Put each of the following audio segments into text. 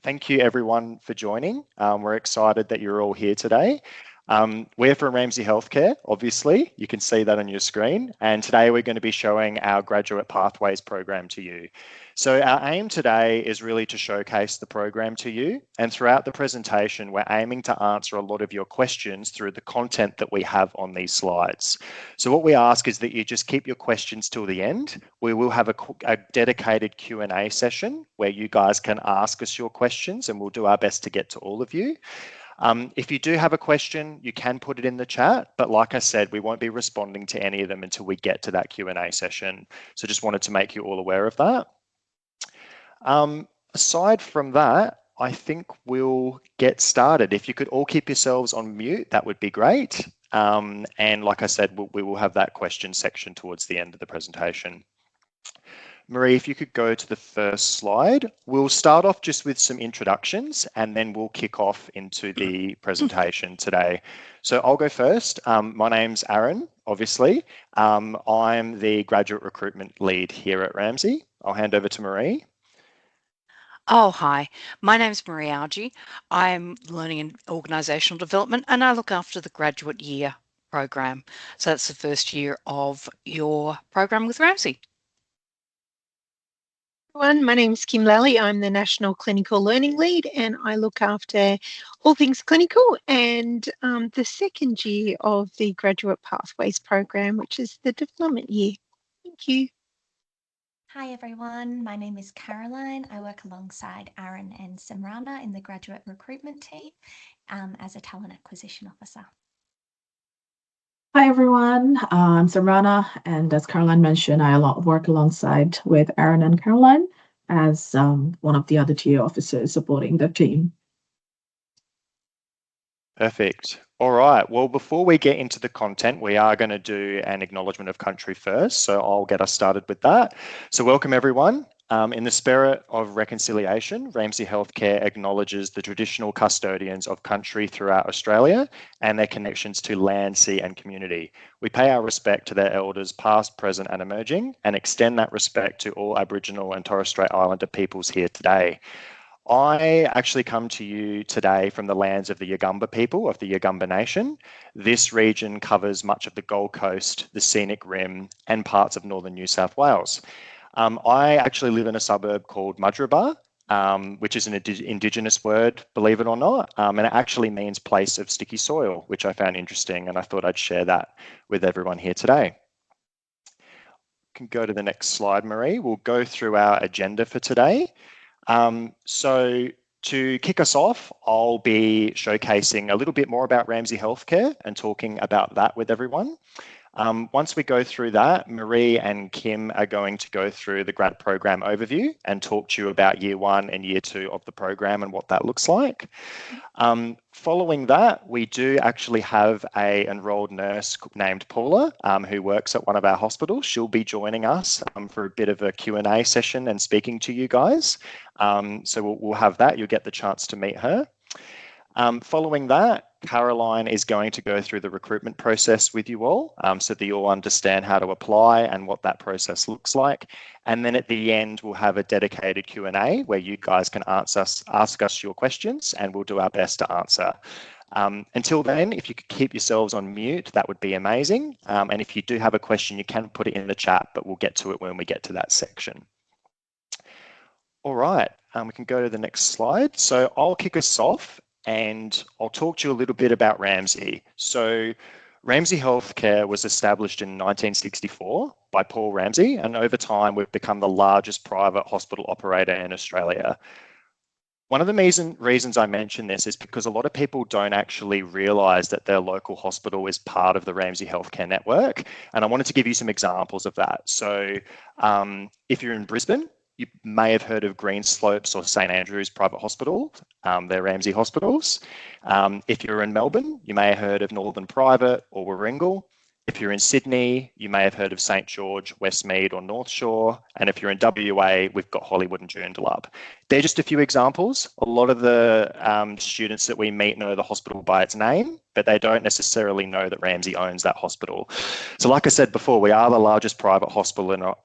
thank you everyone for joining. We're excited that you're all here today. We're from Ramsay Healthcare, obviously, you can see that on your screen. And today we're going to be showing our Graduate Pathways program to you. So our aim today is really to showcase the program to you. And throughout the presentation, we're aiming to answer a lot of your questions through the content that we have on these slides. So what we ask is that you just keep your questions till the end. We will have a dedicated Q&A session where you guys can ask us your questions and we'll do our best to get to all of you. If you do have a question, you can put it in the chat, but like I said, we won't be responding to any of them until we get to that Q&A session. So just wanted to make you all aware of that. Aside from that, I think we'll get started. If you could all keep yourselves on mute, that would be great. And like I said, we will have that question section towards the end of the presentation. Marie, if you could go to the first slide. We'll start off just with some introductions and then we'll kick off into the presentation today. So I'll go first. My name's Aaron, obviously. I'm the graduate recruitment lead here at Ramsay. I'll hand over to Marie. Oh, hi. My name's Marie Algie. I'm Learning and Organisational Development and I look after the graduate year program. So that's the first year of your program with Ramsay. Everyone, my name is Kim Lally. I'm the National Clinical Learning Lead and I look after all things clinical and the second year of the Graduate Pathways program, which is the development year. Thank you. Hi everyone, my name is Caroline. I work alongside Aaron and Samrana in the graduate recruitment team as a talent acquisition officer. Hi everyone, I'm Samrana, and as Caroline mentioned, I work alongside with Aaron and Caroline as one of the other TA officers supporting the team. Perfect. All right. Well, before we get into the content, we are going to do an acknowledgement of country first. So I'll get us started with that. So welcome everyone. In the spirit of reconciliation, Ramsay Healthcare acknowledges the traditional custodians of country throughout Australia and their connections to land, sea and community. We pay our respect to their elders past, present and emerging and extend that respect to all Aboriginal and Torres Strait Islander peoples here today. I actually come to you today from the lands of the Yugambeh people of the Yugambeh Nation. This region covers much of the Gold Coast, the Scenic Rim and parts of northern New South Wales. I actually live in a suburb called Mudgeeraba, which is an Indigenous word, believe it or not, and it actually means place of sticky soil, which I found interesting, and I thought I'd share that with everyone here today. You can go to the next slide, Marie. We'll go through our agenda for today. So to kick us off, I'll be showcasing a little bit more about Ramsay Healthcare and talking about that with everyone. Once we go through that, Marie and Kim are going to go through the grad program overview and talk to you about year 1 and year 2 of the program and what that looks like. Following that, we do actually have an enrolled nurse named Paula who works at one of our hospitals. She'll be joining us for a bit of a Q&A session and speaking to you guys. So we'll have that. You'll get the chance to meet her. Following that, Caroline is going to go through the recruitment process with you all so that you all understand how to apply and what that process looks like. And then at the end, we'll have a dedicated Q&A where you guys can ask us your questions and we'll do our best to answer. Until then, if you could keep yourselves on mute, that would be amazing. And if you do have a question, you can put it in the chat, but we'll get to it when we get to that section. All right, we can go to the next slide. So I'll kick us off and I'll talk to you a little bit about Ramsay. So Ramsay Healthcare was established in 1964 by Paul Ramsay, and over time we've become the largest private hospital operator in Australia. One of the reasons I mention this is because a lot of people don't actually realise that their local hospital is part of the Ramsay Healthcare network, and I wanted to give you some examples of that. So if you're in Brisbane, you may have heard of Greenslopes or St Andrews Private Hospital. They're Ramsay hospitals. If you're in Melbourne, you may have heard of Northern Private or Warringal. If you're in Sydney, you may have heard of St George, Westmead or North Shore. And if you're in WA, we've got Hollywood and Joondalup. They're just a few examples. A lot of the students that we meet know the hospital by its name, but they don't necessarily know that Ramsay owns that hospital. So like I said before, we are the largest private hospital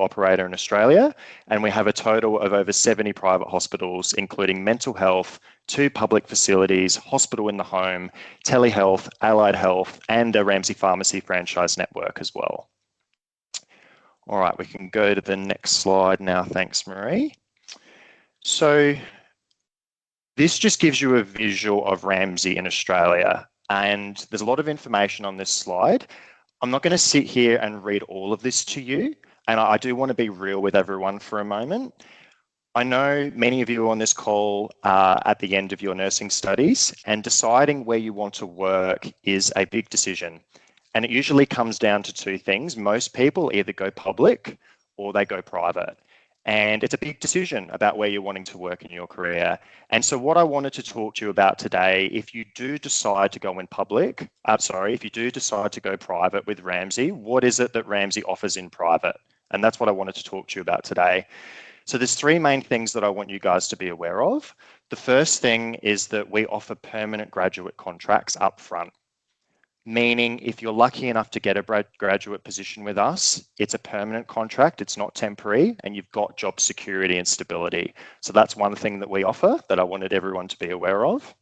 operator in Australia, and we have a total of over 70 private hospitals, including mental health, 2 public facilities, hospital in the home, telehealth, allied health, and a Ramsay Pharmacy franchise network as well. All right, we can go to the next slide now. Thanks, Marie. So this just gives you a visual of Ramsay in Australia, and there's a lot of information on this slide. I'm not going to sit here and read all of this to you, and I do want to be real with everyone for a moment. I know many of you on this call are at the end of your nursing studies, and deciding where you want to work is a big decision. And it usually comes down to 2 things. Most people either go public or they go private. And it's a big decision about where you're wanting to work in your career. And so what I wanted to talk to you about today, if you do decide to go in public, if you do decide to go private with Ramsay, what is it that Ramsay offers in private? And that's what I wanted to talk to you about today. So there's 3 main things that I want you guys to be aware of. The first thing is that we offer permanent graduate contracts up front. Meaning if you're lucky enough to get a graduate position with us, it's a permanent contract, it's not temporary, and you've got job security and stability. So that's one thing that we offer that I wanted everyone to be aware of.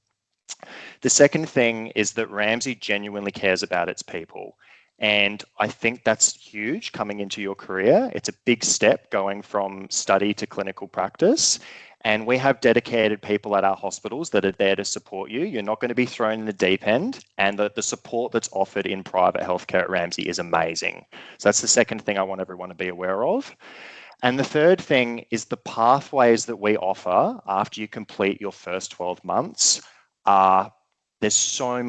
The second thing is that Ramsay genuinely cares about its people. And I think that's huge coming into your career. It's a big step going from study to clinical practice. And we have dedicated people at our hospitals that are there to support you. You're not going to be thrown in the deep end, and the support that's offered in private healthcare at Ramsay is amazing. So that's the second thing I want everyone to be aware of. And the third thing is the pathways that we offer after you complete your first 12 months are there's so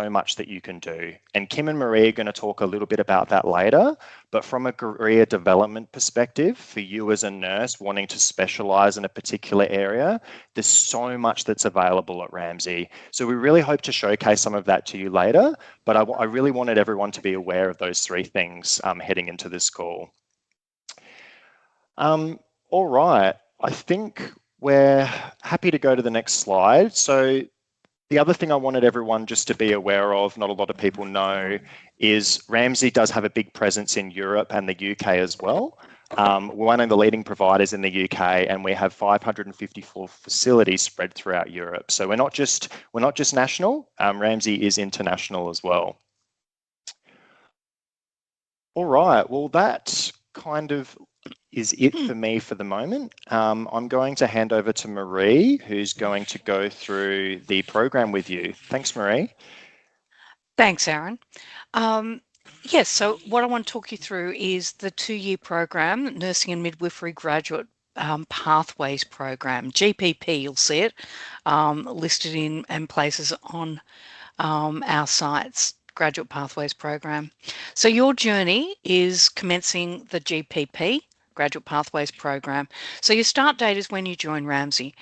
much that you can do. And Kim and Marie are going to talk a little bit about that later. But from a career development perspective, for you as a nurse wanting to specialize in a particular area, there's so much that's available at Ramsay. So we really hope to showcase some of that to you later. But I really wanted everyone to be aware of those 3 things heading into this call. All right, I think we're happy to go to the next slide. So the other thing I wanted everyone just to be aware of, not a lot of people know, is Ramsay does have a big presence in Europe and the UK as well. We're one of the leading providers in the UK, and we have 554 facilities spread throughout Europe. So we're not just national, Ramsay is international as well. All right, well, that kind of is it for me for the moment. I'm going to hand over to Marie, who's going to go through the program with you. Thanks, Marie. Thanks, Aaron. Yes, so what I want to talk you through is the 2-year program, Nursing and Midwifery Graduate Pathways Program, GPP, you'll see it listed in places on our sites. Graduate Pathways Program. So your journey is commencing the GPP, Graduate Pathways Program. So your start date is when you join Ramsay.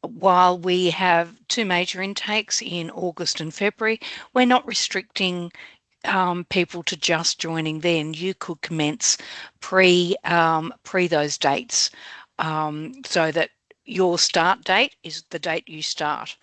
While we have 2 major intakes in August and February, we're not restricting people to just joining then. You could commence pre those dates, so that your start date is the date you start.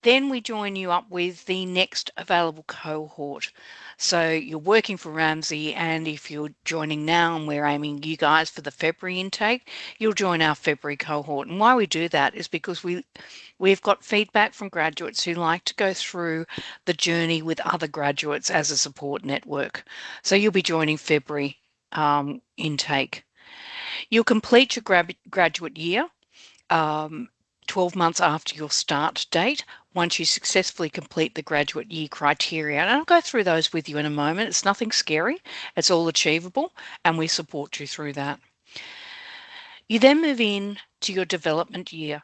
Then we join you up with the next available cohort. So you're working for Ramsay, and if you're joining now and we're aiming you guys for the February intake, you'll join our February cohort. And why we do that is because we've got feedback from graduates who like to go through the journey with other graduates as a support network. So you'll be joining February intake. You'll complete your graduate year 12 months after your start date, once you successfully complete the graduate year criteria. And I'll go through those with you in a moment. It's nothing scary. It's all achievable, and we support you through that. You then move in to your development year.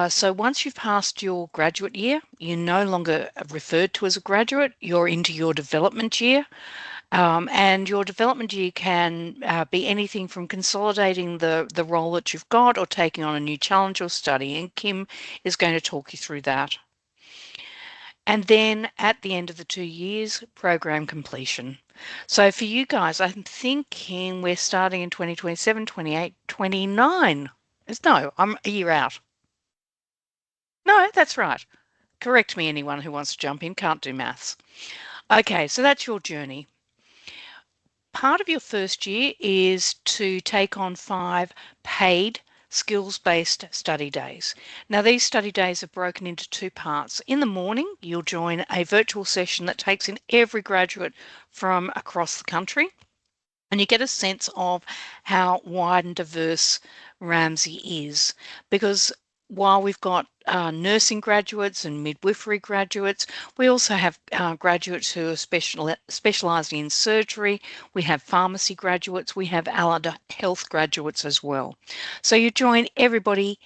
So once you've passed your graduate year, you're no longer referred to as a graduate. You're into your development year. And your development year can be anything from consolidating the role that you've got or taking on a new challenge or study. And Kim is going to talk you through that. And then at the end of the 2 years, program completion. So for you guys, I'm thinking we're starting in 2027, 28, 29. No, I'm a year out. No, that's right. Correct me, anyone who wants to jump in, can't do maths. Okay, so that's your journey. Part of your first year is to take on 5 paid skills-based study days. Now, these study days are broken into 2 parts. In the morning, you'll join a virtual session that takes in every graduate from across the country, and you get a sense of how wide and diverse Ramsay is, because while we've got nursing graduates and midwifery graduates, we also have graduates who are specialising in surgery. We have pharmacy graduates. We have allied health graduates as well. So you join everybody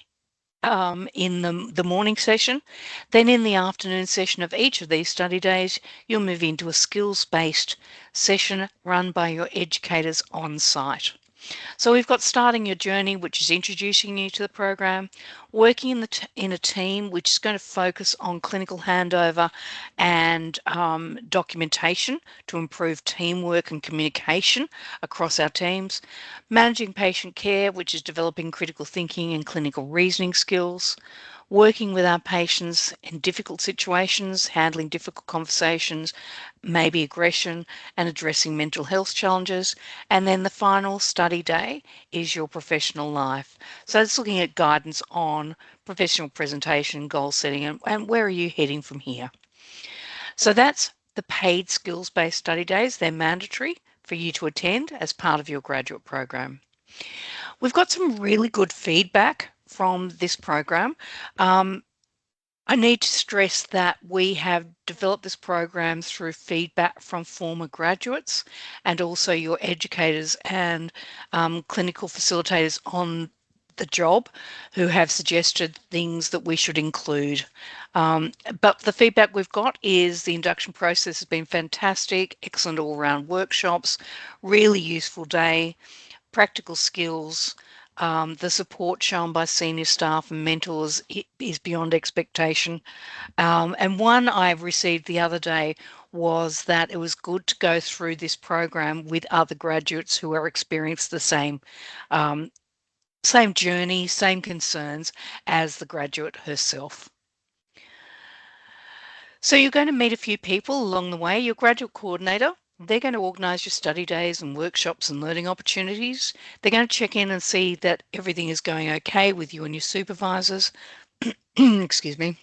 in the morning session. Then in the afternoon session of each of these study days, you'll move into a skills-based session run by your educators on site. So we've got starting your journey, which is introducing you to the program, working in a team, which is going to focus on clinical handover and documentation to improve teamwork and communication across our teams, managing patient care, which is developing critical thinking and clinical reasoning skills, working with our patients in difficult situations, handling difficult conversations, maybe aggression, and addressing mental health challenges. And then the final study day is your professional life. So it's looking at guidance on professional presentation, goal setting, and where are you heading from here. So that's the paid skills-based study days. They're mandatory for you to attend as part of your graduate program. We've got some really good feedback from this program. I need to stress that we have developed this program through feedback from former graduates and also your educators and clinical facilitators on the job who have suggested things that we should include. But the feedback we've got is the induction process has been fantastic, excellent all-round workshops, really useful day, practical skills. The support shown by senior staff and mentors is beyond expectation. And one I received the other day was that it was good to go through this program with other graduates who are experiencing the same journey, same concerns as the graduate herself. So you're going to meet a few people along the way. Your graduate coordinator, they're going to organise your study days and workshops and learning opportunities. They're going to check in and see that everything is going okay with you and your supervisors. Excuse me.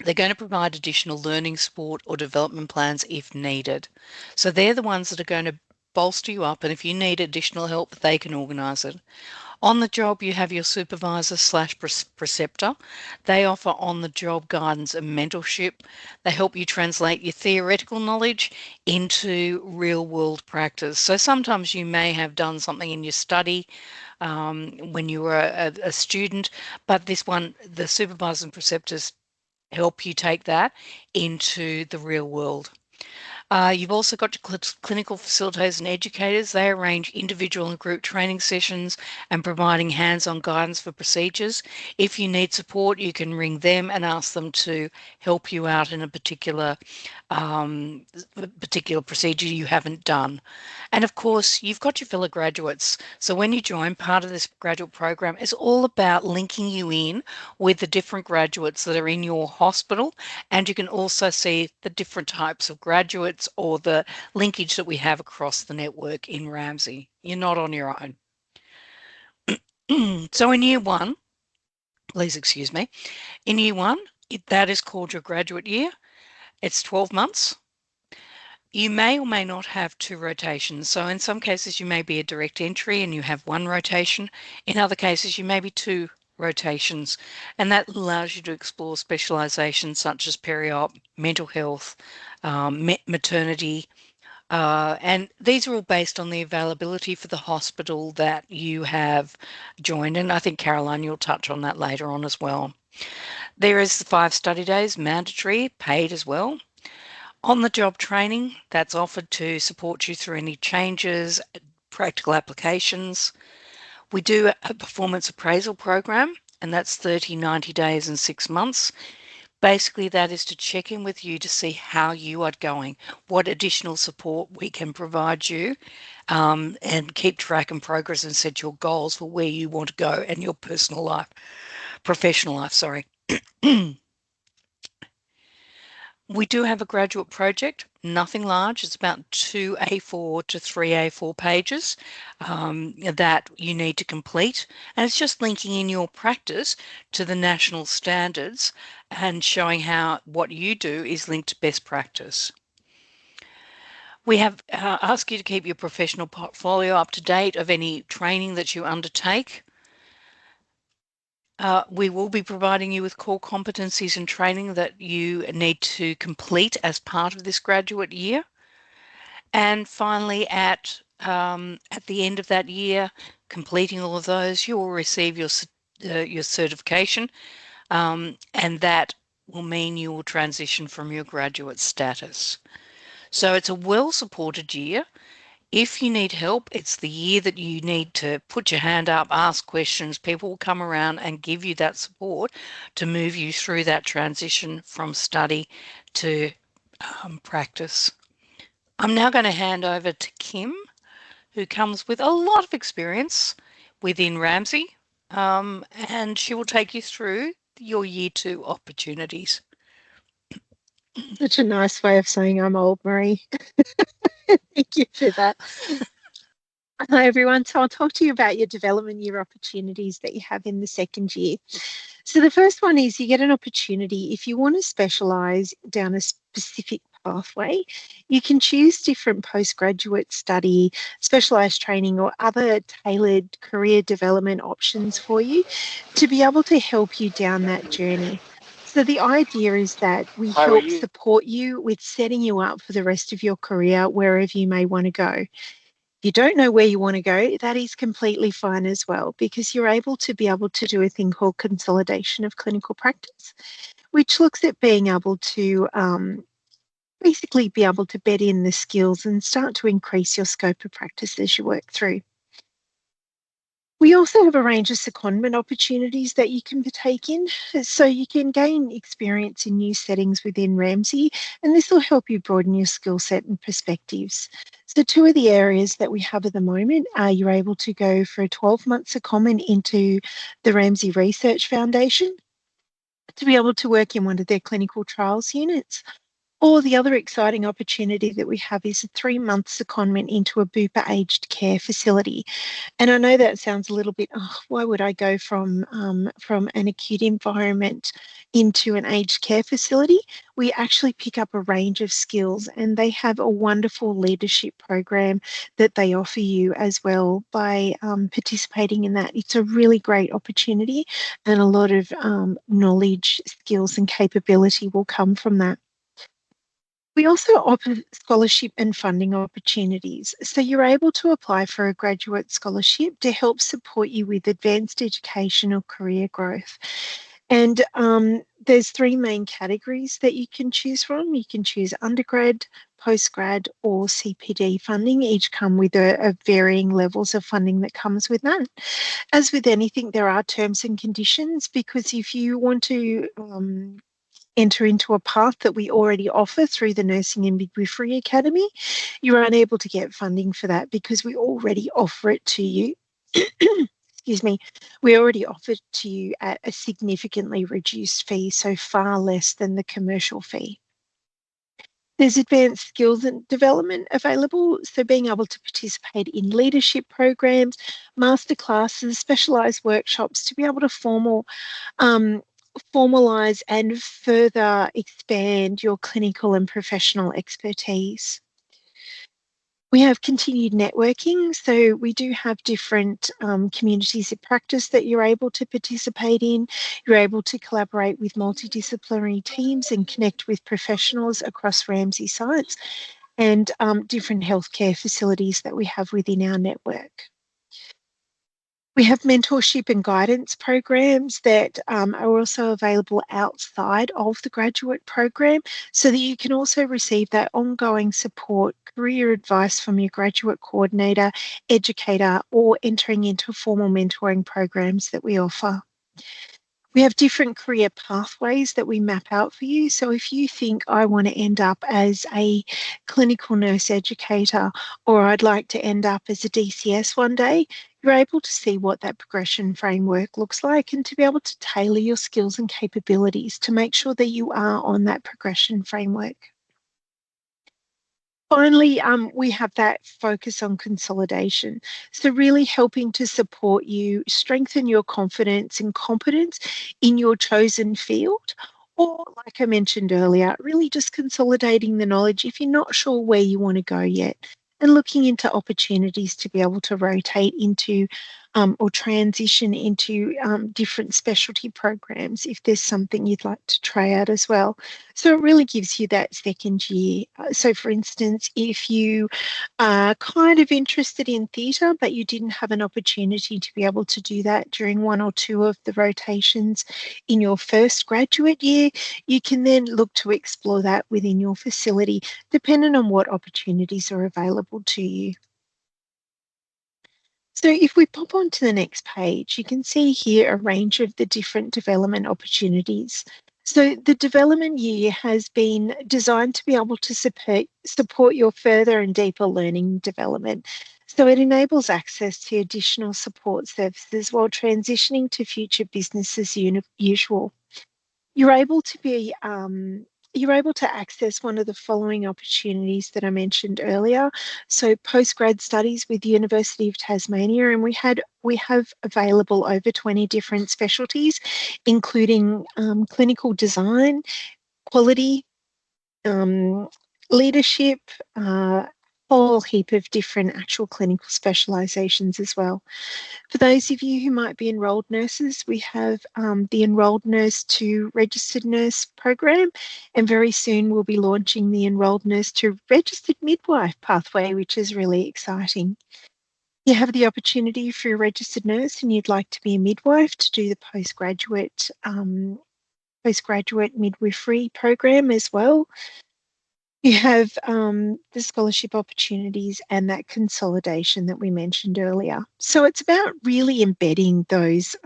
They're going to provide additional learning support or development plans if needed. So they're the ones that are going to bolster you up, and if you need additional help, they can organise it. On the job, you have your supervisor / preceptor. They offer on-the-job guidance and mentorship. They help you translate your theoretical knowledge into real-world practice. So sometimes you may have done something in your study when you were a student, but this one, the supervisors and preceptors help you take that into the real world. You've also got your clinical facilitators and educators. They arrange individual and group training sessions and providing hands-on guidance for procedures. If you need support, you can ring them and ask them to help you out in a particular procedure you haven't done. And of course, you've got your fellow graduates. So when you join, part of this graduate program is all about linking you in with the different graduates that are in your hospital. And you can also see the different types of graduates or the linkage that we have across the network in Ramsay. You're not on your own. So in year 1, please excuse me, in year 1, that is called your graduate year. It's 12 months. You may or may not have 2 rotations. So in some cases, you may be a direct entry and you have 1 rotation. In other cases, you may be 2 rotations, and that allows you to explore specialisations such as peri-op, mental health, maternity, and these are all based on the availability for the hospital that you have joined, and I think Caroline, you'll touch on that later on as well. There is the 5 study days, mandatory, paid as well. On-the-job training, that's offered to support you through any changes, practical applications. We do a performance appraisal program, and that's 30, 90 days and 6 months. Basically, that is to check in with you to see how you are going, what additional support we can provide you, and keep track and progress and set your goals for where you want to go and your professional life, sorry. We do have a graduate project, nothing large. It's about 2 A4 to 3 A4 pages that you need to complete. And it's just linking in your practice to the national standards and showing how what you do is linked to best practice. We have asked you to keep your professional portfolio up to date of any training that you undertake. We will be providing you with core competencies and training that you need to complete as part of this graduate year. And finally, at the end of that year, completing all of those, you will receive your certification, and that will mean you will transition from your graduate status. So it's a well-supported year. If you need help, it's the year that you need to put your hand up, ask questions. People will come around and give you that support to move you through that transition from study to practice. I'm now going to hand over to Kim, who comes with a lot of experience within Ramsay, and she will take you through your year 2 opportunities. Such a nice way of saying I'm old, Marie. Thank you for that. Hi, everyone. So I'll talk to you about your development year opportunities that you have in the second year. So the first one is you get an opportunity if you want to specialise down a specific pathway, you can choose different postgraduate study, specialised training or other tailored career development options for you to be able to help you down that journey. So the idea is that we help support you with setting you up for the rest of your career wherever you may want to go. If you don't know where you want to go, that is completely fine as well, because you're able to do a thing called consolidation of clinical practice, which looks at being able to basically be able to bed in the skills and start to increase your scope of practice as you work through. We also have a range of secondment opportunities that you can partake in, so you can gain experience in new settings within Ramsay, and this will help you broaden your skill set and perspectives. So 2 of the areas that we have at the moment are you're able to go for a 12-month secondment into the Ramsay Research Foundation to be able to work in one of their clinical trials units. Or the other exciting opportunity that we have is a 3-month secondment into a Bupa aged care facility. And I know that sounds a little bit, why would I go from an acute environment into an aged care facility? We actually pick up a range of skills, and they have a wonderful leadership program that they offer you as well by participating in that. It's a really great opportunity, and a lot of knowledge, skills and capability will come from that. We also offer scholarship and funding opportunities. So you're able to apply for a graduate scholarship to help support you with advanced education or career growth. And there's 3 main categories that you can choose from. You can choose undergrad, postgrad or CPD funding. Each come with a varying levels of funding that comes with that. As with anything, there are terms and conditions, because if you want to enter into a path that we already offer through the Nursing and Midwifery Academy, you're unable to get funding for that because we already offer it to you. Excuse me, we already offer it to you at a significantly reduced fee, so far less than the commercial fee. There's advanced skills and development available, so being able to participate in leadership programs, masterclasses, specialised workshops to be able to formalise and further expand your clinical and professional expertise. We have continued networking, so we do have different communities of practice that you're able to participate in. You're able to collaborate with multidisciplinary teams and connect with professionals across Ramsay sites and different healthcare facilities that we have within our network. We have mentorship and guidance programs that are also available outside of the graduate program, so that you can also receive that ongoing support, career advice from your graduate coordinator, educator, or entering into formal mentoring programs that we offer. We have different career pathways that we map out for you. So if you think I want to end up as a clinical nurse educator, or I'd like to end up as a DCS one day, you're able to see what that progression framework looks like and to be able to tailor your skills and capabilities to make sure that you are on that progression framework. Finally, we have that focus on consolidation. So really helping to support you, strengthen your confidence and competence in your chosen field. Or like I mentioned earlier, really just consolidating the knowledge if you're not sure where you want to go yet, and looking into opportunities to be able to rotate into or transition into different specialty programs if there's something you'd like to try out as well. So it really gives you that second year. So for instance, if you are kind of interested in theatre, but you didn't have an opportunity to be able to do that during one or two of the rotations in your first graduate year, you can then look to explore that within your facility, depending on what opportunities are available to you. So if we pop on to the next page, you can see here a range of the different development opportunities. So the development year has been designed to be able to support your further and deeper learning development. So it enables access to additional support services while transitioning to future business as usual. You're able to access one of the following opportunities that I mentioned earlier. So postgrad studies with the University of Tasmania, and we have available over 20 different specialties, including clinical design, quality, leadership, a whole heap of different actual clinical specialisations as well. For those of you who might be enrolled nurses, we have the Enrolled Nurse to Registered Nurse program, and very soon we'll be launching the Enrolled Nurse to Registered Midwife pathway, which is really exciting. You have the opportunity if you're a registered nurse and you'd like to be a midwife to do the postgraduate midwifery program as well. You have the scholarship opportunities and that consolidation that we mentioned earlier. So it's about really embedding those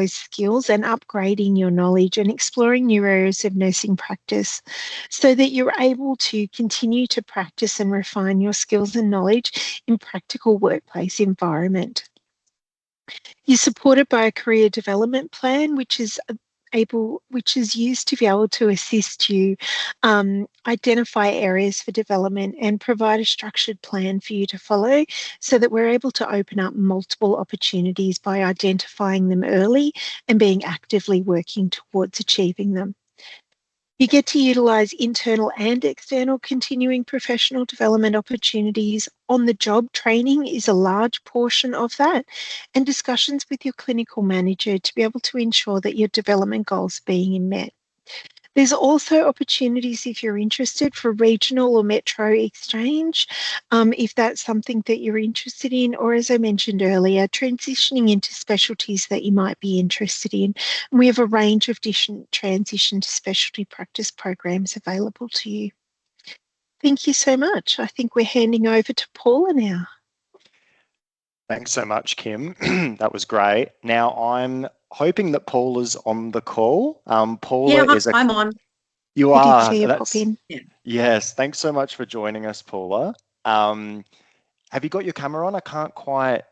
skills and upgrading your knowledge and exploring new areas of nursing practice so that you're able to continue to practice and refine your skills and knowledge in practical workplace environment. You're supported by a career development plan, which is used to be able to assist you identify areas for development and provide a structured plan for you to follow so that we're able to open up multiple opportunities by identifying them early and being actively working towards achieving them. You get to utilise internal and external continuing professional development opportunities. On-the-job training is a large portion of that, and discussions with your clinical manager to be able to ensure that your development goals are being met. There's also opportunities if you're interested for regional or metro exchange, if that's something that you're interested in, or as I mentioned earlier, transitioning into specialties that you might be interested in. And we have a range of different transition to specialty practice programs available to you. Thank you so much. I think we're handing over to Paula now. Thanks so much, Kim. That was great. Now I'm hoping that Paula's on the call. Paula yeah, I'm on. You I are. did see you pop in. Yeah. Yes. Thanks so much for joining us, Paula. Have you got your camera on? I can't quite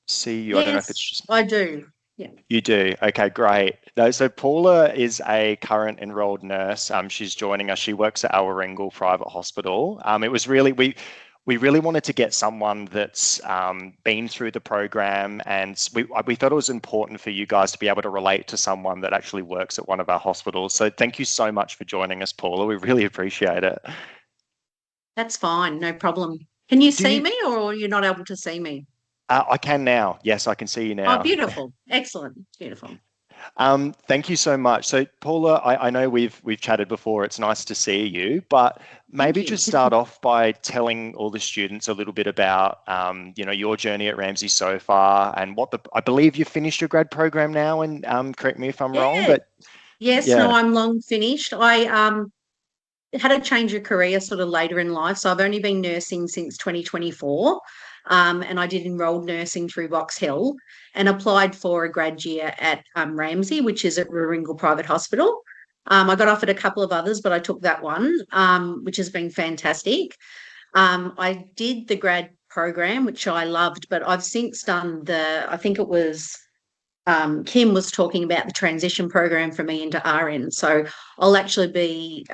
see you. Yes, I don't know if it's just. I do. Yeah. You do. Okay, great. No, so Paula is a current enrolled nurse. She's joining us. She works at our Warringal Private Hospital. It was really we really wanted to get someone that's been through the program, and we thought it was important for you guys to be able to relate to someone that actually works at one of our hospitals. So thank you so much for joining us, Paula. We really appreciate it. That's fine. No problem. Can you see me, or you're not able to see me? I can now. Yes, I can see you now. Oh, beautiful. Excellent. Beautiful. Thank you so much. So Paula, I know we've chatted before. It's nice to see you, but maybe just start off by telling all the students a little bit about your journey at Ramsay so far, and I believe you've finished your grad program now, and correct me if I'm wrong, but yes, no, I'm long finished. I had a change of career sort of later in life, so I've only been nursing since 2024. and I did enrolled nursing through Box Hill and applied for a grad year at Ramsay, which is at Warringal Private Hospital. I got offered a couple of others, but I took that one, which has been fantastic. I did the grad program, which I loved, but I've since done I think it was Kim was talking about the transition program for me into RN. So I'll actually be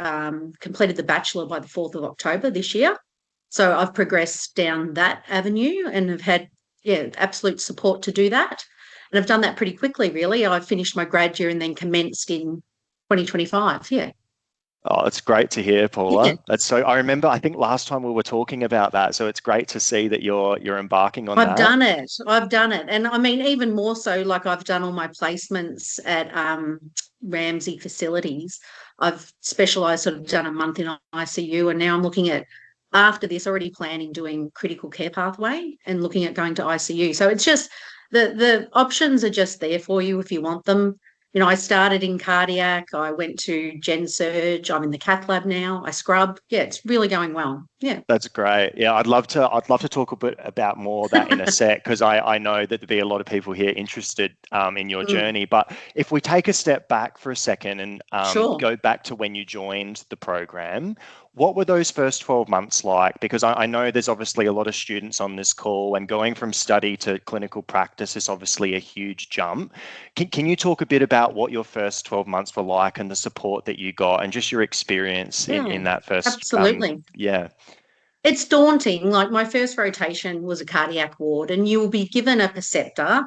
completed the bachelor by the 4th of October this year. So I've progressed down that avenue and have had, absolute support to do that. And I've done that pretty quickly, really. I finished my grad year and then commenced in 2025. Yeah. Oh, it's great to hear, Paula. Yeah. That's so. I remember. I think last time we were talking about that, so it's great to see that you're embarking on that. I've done it, and I mean even more so. Like I've done all my placements at Ramsay facilities. I've specialised, sort of done a month in ICU, and now I'm looking at after this already planning doing critical care pathway and looking at going to ICU. So it's just the options are just there for you if you want them. You know, I started in cardiac, I went to gen surge, I'm in the cath lab now, I scrub. Yeah, it's really going well. Yeah. That's great. Yeah, I'd love to talk a bit about more of that in a sec, because I know that there'd be a lot of people here interested in your journey. But if we take a step back for a second and Sure. go back to when you joined the program, what were those first 12 months like? Because I know there's obviously a lot of students on this call, and going from study to clinical practice is obviously a huge jump. Can you talk a bit about what your first 12 months were like and the support that you got and just your experience in that first? Absolutely. Yeah. It's daunting. Like my first rotation was a cardiac ward, and you will be given a preceptor,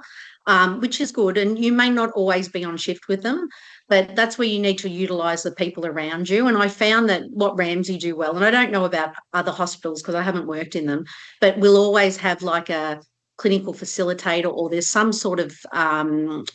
which is good. And you may not always be on shift with them, but that's where you need to utilise the people around you. And I found that what Ramsay do well, and I don't know about other hospitals because I haven't worked in them, but we'll always have like a clinical facilitator, or there's some sort of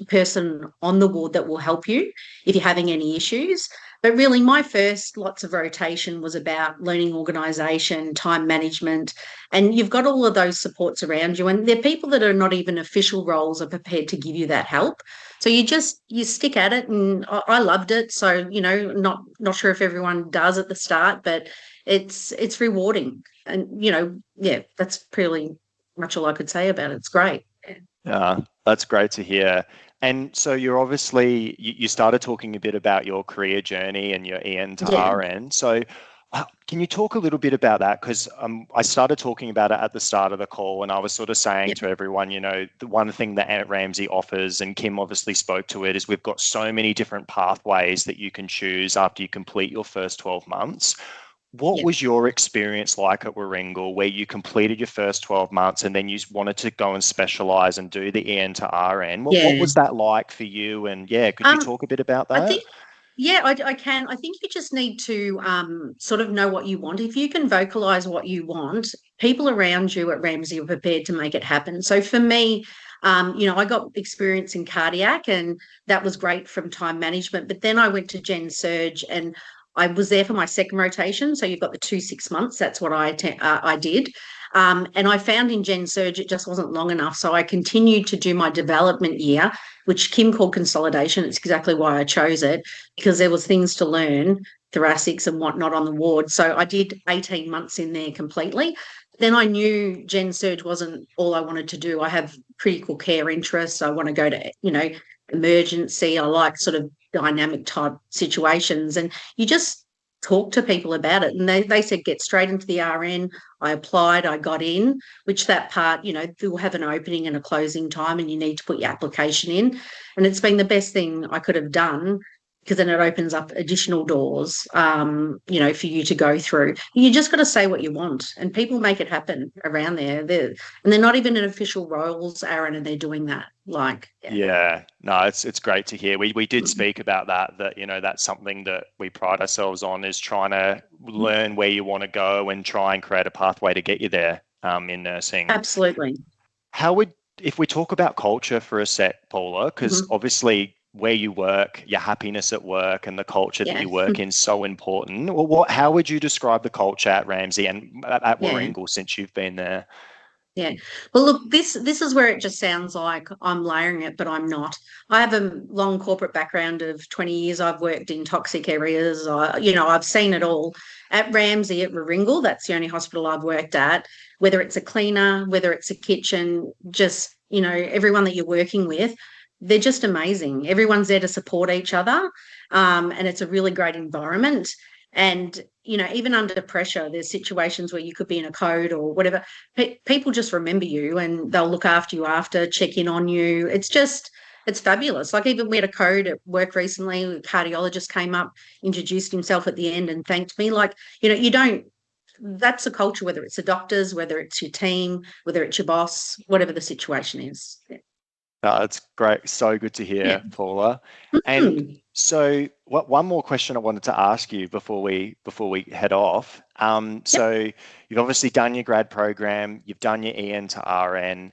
person on the ward that will help you if you're having any issues. But really, my first lots of rotation was about learning organisation, time management, and you've got all of those supports around you. And they're people that are not even official roles are prepared to give you that help. So you stick at it, and I loved it. So not sure if everyone does at the start, but it's rewarding. And that's pretty much all I could say about it. It's great. Yeah, that's great to hear. And so you're obviously, you started talking a bit about your career journey and your EN to RN. So can you talk a little bit about that? Because I started talking about it at the start of the call, and I was sort of saying to everyone, the one thing that Ramsay offers, and Kim obviously spoke to it, is we've got so many different pathways that you can choose after you complete your first 12 months. What was your experience like at Warringal, where you completed your first 12 months and then you wanted to go and specialise and do the EN to RN? What was that like for you? And could you talk a bit about that? I think, I can. I think you just need to sort of know what you want. If you can vocalise what you want, people around you at Ramsay are prepared to make it happen. So for me, I got experience in cardiac, and that was great from time management. But then I went to gen surge, and I was there for my second rotation. So you've got the 2 6 months. That's what I did. And I found in gen surge it just wasn't long enough. So I continued to do my development year, which Kim called consolidation. It's exactly why I chose it, because there was things to learn, thoracics and whatnot on the ward. So I did 18 months in there completely. Then I knew gen surge wasn't all I wanted to do. I have critical care interests. I want to go to, emergency. I like sort of dynamic type situations, and you just talk to people about it. And they said, get straight into the RN. I applied, I got in, which that part, they'll have an opening and a closing time, and you need to put your application in. And it's been the best thing I could have done, because then it opens up additional doors, for you to go through. You just got to say what you want, and people make it happen around there. And they're not even in official roles, Aaron, and they're doing that. No, it's great to hear. We did speak about that that's something that we pride ourselves on, is trying to learn where you want to go and try and create a pathway to get you there in nursing. Absolutely. If we talk about culture for a sec, Paula, because obviously where you work, your happiness at work and the culture that you work in is so important. Well, how would you describe the culture at Ramsay and at Warringal since you've been there? Yeah. Well, look, this is where it just sounds like I'm layering it, but I'm not. I have a long corporate background of 20 years. I've worked in toxic areas. I've seen it all. At Ramsay, at Warringal, that's the only hospital I've worked at, whether it's a cleaner, whether it's a kitchen, just, everyone that you're working with, they're just amazing. Everyone's there to support each other. And it's a really great environment. And, even under pressure, there's situations where you could be in a code or whatever. People just remember you and they'll look after you after, check in on you. It's fabulous. Like, even we had a code at work recently, a cardiologist came up, introduced himself at the end and thanked me. Like, that's a culture, whether it's the doctors, whether it's your team, whether it's your boss, whatever the situation is. Yeah. That's great. So good to hear, Yeah. Paula. And so one more question I wanted to ask you before we head off. So you've obviously done your grad program, you've done your EN to RN.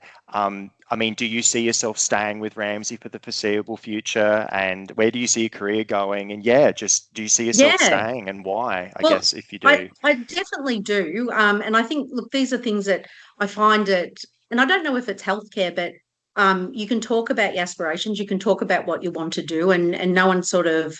I mean, do you see yourself staying with Ramsay for the foreseeable future? And where do you see your career going? And just do you see yourself staying, and why, I guess, if you do? I definitely do. And I think, look, these are things that I find it, and I don't know if it's healthcare, but you can talk about your aspirations, you can talk about what you want to do, and no one sort of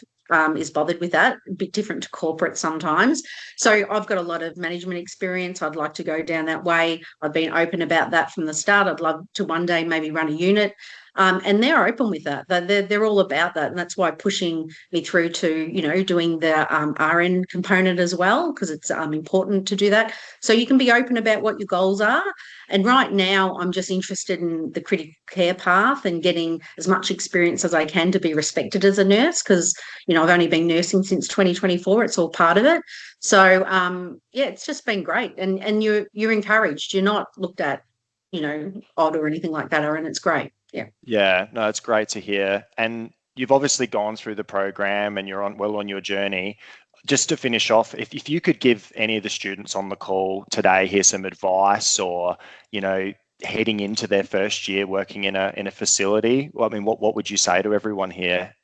is bothered with that. A bit different to corporate sometimes. So I've got a lot of management experience. I'd like to go down that way. I've been open about that from the start. I'd love to one day maybe run a unit. And they're open with that. They're all about that. And that's why pushing me through to, doing the RN component as well, because it's important to do that. So you can be open about what your goals are. And right now, I'm just interested in the critical care path and getting as much experience as I can to be respected as a nurse, because, I've only been nursing since 2024. It's all part of it. So, it's just been great. And you're encouraged. You're not looked at, odd or anything like that, and it's great. Yeah. Yeah, no, it's great to hear. And you've obviously gone through the program and you're on your journey. Just to finish off, if you could give any of the students on the call today here some advice, or, heading into their first year working in a facility, I mean, what would you say to everyone here?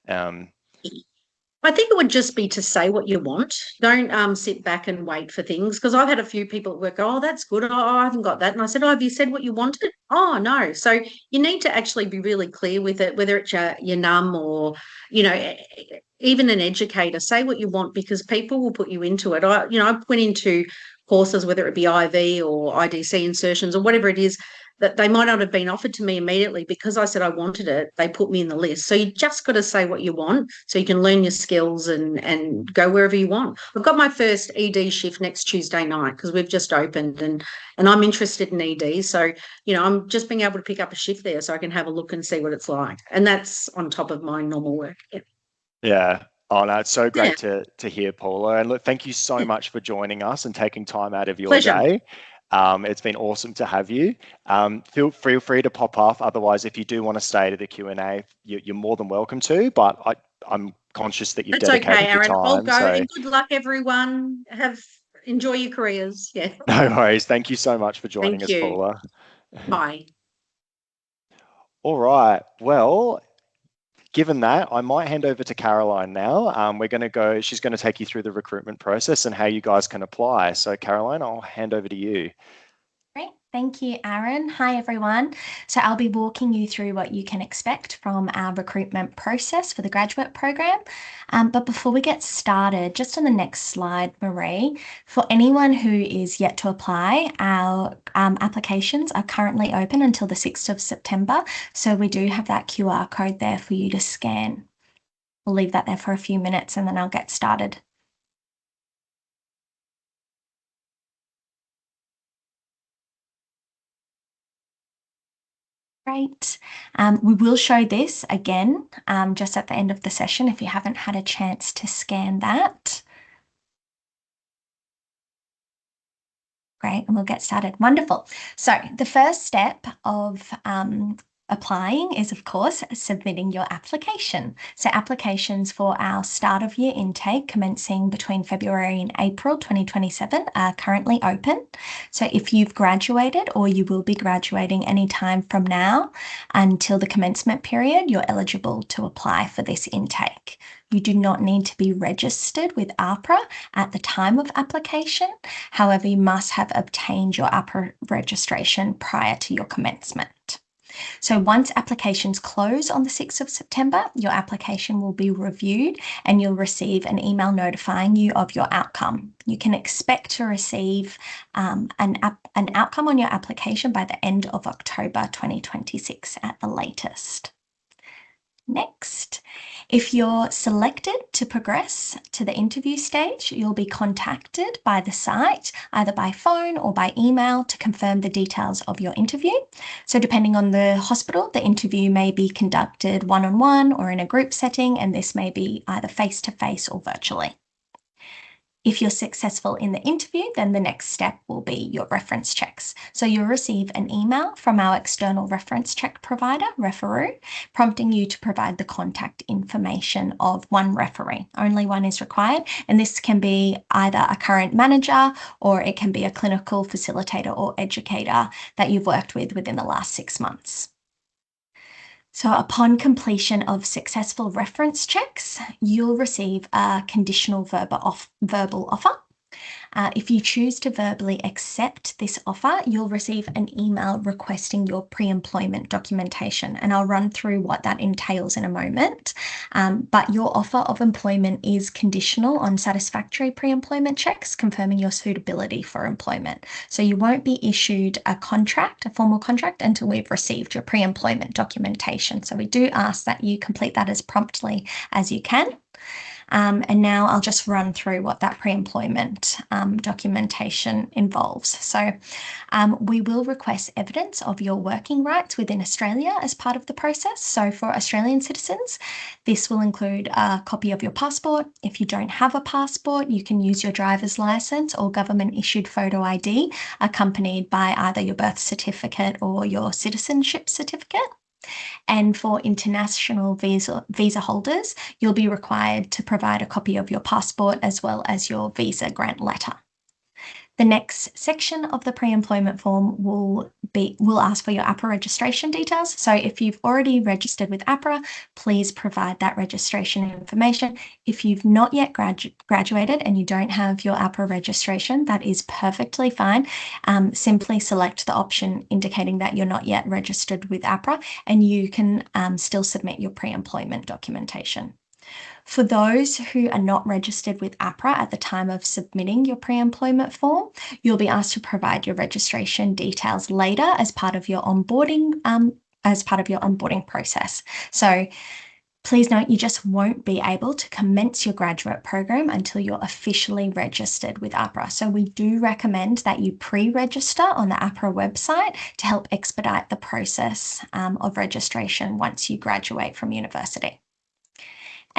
I think it would just be to say what you want. Don't sit back and wait for things. Because I've had a few people at work go, "Oh, that's good. Oh, I haven't got that." And I said, "Oh, have you said what you wanted?" "Oh, no." So you need to actually be really clear with it, whether it's your NUM or, even an educator. Say what you want, because people will put you into it. I went into courses, whether it be IV or IDC insertions or whatever it is, that they might not have been offered to me immediately. Because I said I wanted it, they put me in the list. So you just got to say what you want so you can learn your skills and go wherever you want. I've got my first ED shift next Tuesday night, because we've just opened, and I'm interested in ED. So, I'm just being able to pick up a shift there so I can have a look and see what it's like. And that's on top of my normal work. Yeah. Yeah. Oh, no, it's so great to hear, Paula. And look, thank you so much for joining us and taking time out of your Pleasure. day. It's been awesome to have you. Feel free to pop off. Otherwise, if you do want to stay to the Q&A, you're more than welcome to. But I'm conscious that you've dedicated okay, Aaron. your time. I'll go. And good luck, everyone. Enjoy your careers. Yeah. No worries. Thank you so much for joining us, Paula. Bye. All right. Well, given that, I might hand over to Caroline now. She's going to take you through the recruitment process and how you guys can apply. So Caroline, I'll hand over to you. Great. Thank you, Aaron. Hi, everyone. So I'll be walking you through what you can expect from our recruitment process for the graduate program. But before we get started, just on the next slide, Marie, for anyone who is yet to apply, our applications are currently open until the 6th of September. So we do have that QR code there for you to scan. We'll leave that there for a few minutes and then I'll get started. Great. We will show this again just at the end of the session if you haven't had a chance to scan that. Great, and we'll get started. Wonderful. So the first step of applying is, of course, submitting your application. So applications for our start of year intake commencing between February and April 2027 are currently open. So if you've graduated or you will be graduating any time from now until the commencement period, you're eligible to apply for this intake. You do not need to be registered with AHPRA at the time of application. However, you must have obtained your AHPRA registration prior to your commencement. So once applications close on the 6th of September, your application will be reviewed and you'll receive an email notifying you of your outcome. You can expect to receive an outcome on your application by the end of October 2026 at the latest. Next, if you're selected to progress to the interview stage, you'll be contacted by the site, either by phone or by email, to confirm the details of your interview. So depending on the hospital, the interview may be conducted one-on-one or in a group setting, and this may be either face-to-face or virtually. If you're successful in the interview, then the next step will be your reference checks. So you'll receive an email from our external reference check provider, Referoo, prompting you to provide the contact information of one referee. Only one is required, and this can be either a current manager or it can be a clinical facilitator or educator that you've worked with within the last 6 months. So upon completion of successful reference checks, you'll receive a conditional verbal offer. If you choose to verbally accept this offer, you'll receive an email requesting your pre-employment documentation, and I'll run through what that entails in a moment. But your offer of employment is conditional on satisfactory pre-employment checks confirming your suitability for employment. So you won't be issued a formal contract, until we've received your pre-employment documentation. So we do ask that you complete that as promptly as you can. And now I'll just run through what that pre-employment documentation involves. So we will request evidence of your working rights within Australia as part of the process. So for Australian citizens, this will include a copy of your passport. If you don't have a passport, you can use your driver's license or government-issued photo ID accompanied by either your birth certificate or your citizenship certificate. And for international visa holders, you'll be required to provide a copy of your passport as well as your visa grant letter. The next section of the pre-employment form will ask for your AHPRA registration details. So if you've already registered with AHPRA, please provide that registration information. If you've not yet graduated and you don't have your AHPRA registration, that is perfectly fine. Simply select the option indicating that you're not yet registered with AHPRA, and you can still submit your pre-employment documentation. For those who are not registered with AHPRA at the time of submitting your pre-employment form, you'll be asked to provide your registration details later as part of your onboarding process. So please note, you just won't be able to commence your graduate program until you're officially registered with AHPRA. So we do recommend that you pre-register on the AHPRA website to help expedite the process of registration once you graduate from university.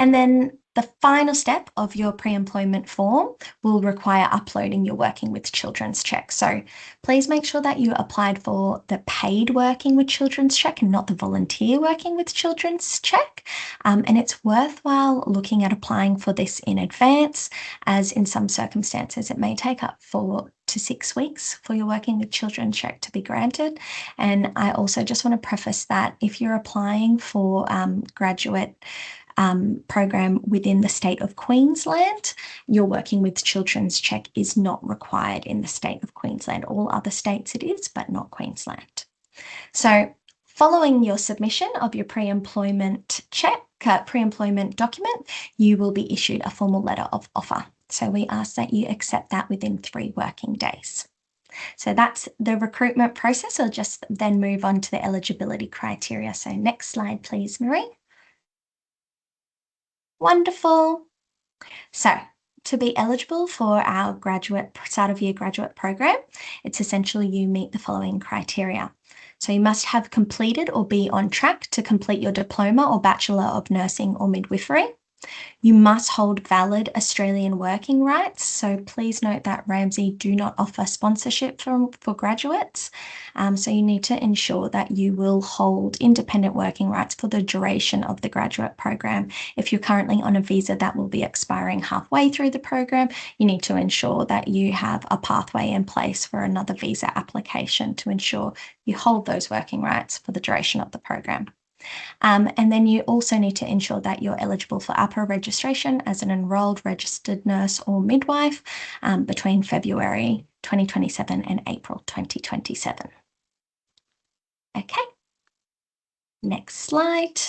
And then the final step of your pre-employment form will require uploading your Working with Children's check. So please make sure that you applied for the paid Working with Children's check and not the volunteer Working with Children's check. And it's worthwhile looking at applying for this in advance, as in some circumstances it may take up 4 to 6 weeks for your Working with Children check to be granted. And I also just want to preface that if you're applying for graduate program within the state of Queensland, your Working with Children's check is not required in the state of Queensland. All other states it is, but not Queensland. So following your submission of your pre-employment document, you will be issued a formal letter of offer. So we ask that you accept that within 3 working days. So that's the recruitment process. I'll just then move on to the eligibility criteria. So next slide, please, Marie. Wonderful. So to be eligible for our start of year graduate program, it's essential you meet the following criteria. So you must have completed or be on track to complete your diploma or Bachelor of Nursing or Midwifery. You must hold valid Australian working rights. So please note that Ramsay do not offer sponsorship for graduates. So you need to ensure that you will hold independent working rights for the duration of the graduate program. If you're currently on a visa that will be expiring halfway through the program, you need to ensure that you have a pathway in place for another visa application to ensure you hold those working rights for the duration of the program. And then you also need to ensure that you're eligible for APRA registration as an enrolled registered nurse or midwife between February 2027 and April 2027. Okay, next slide.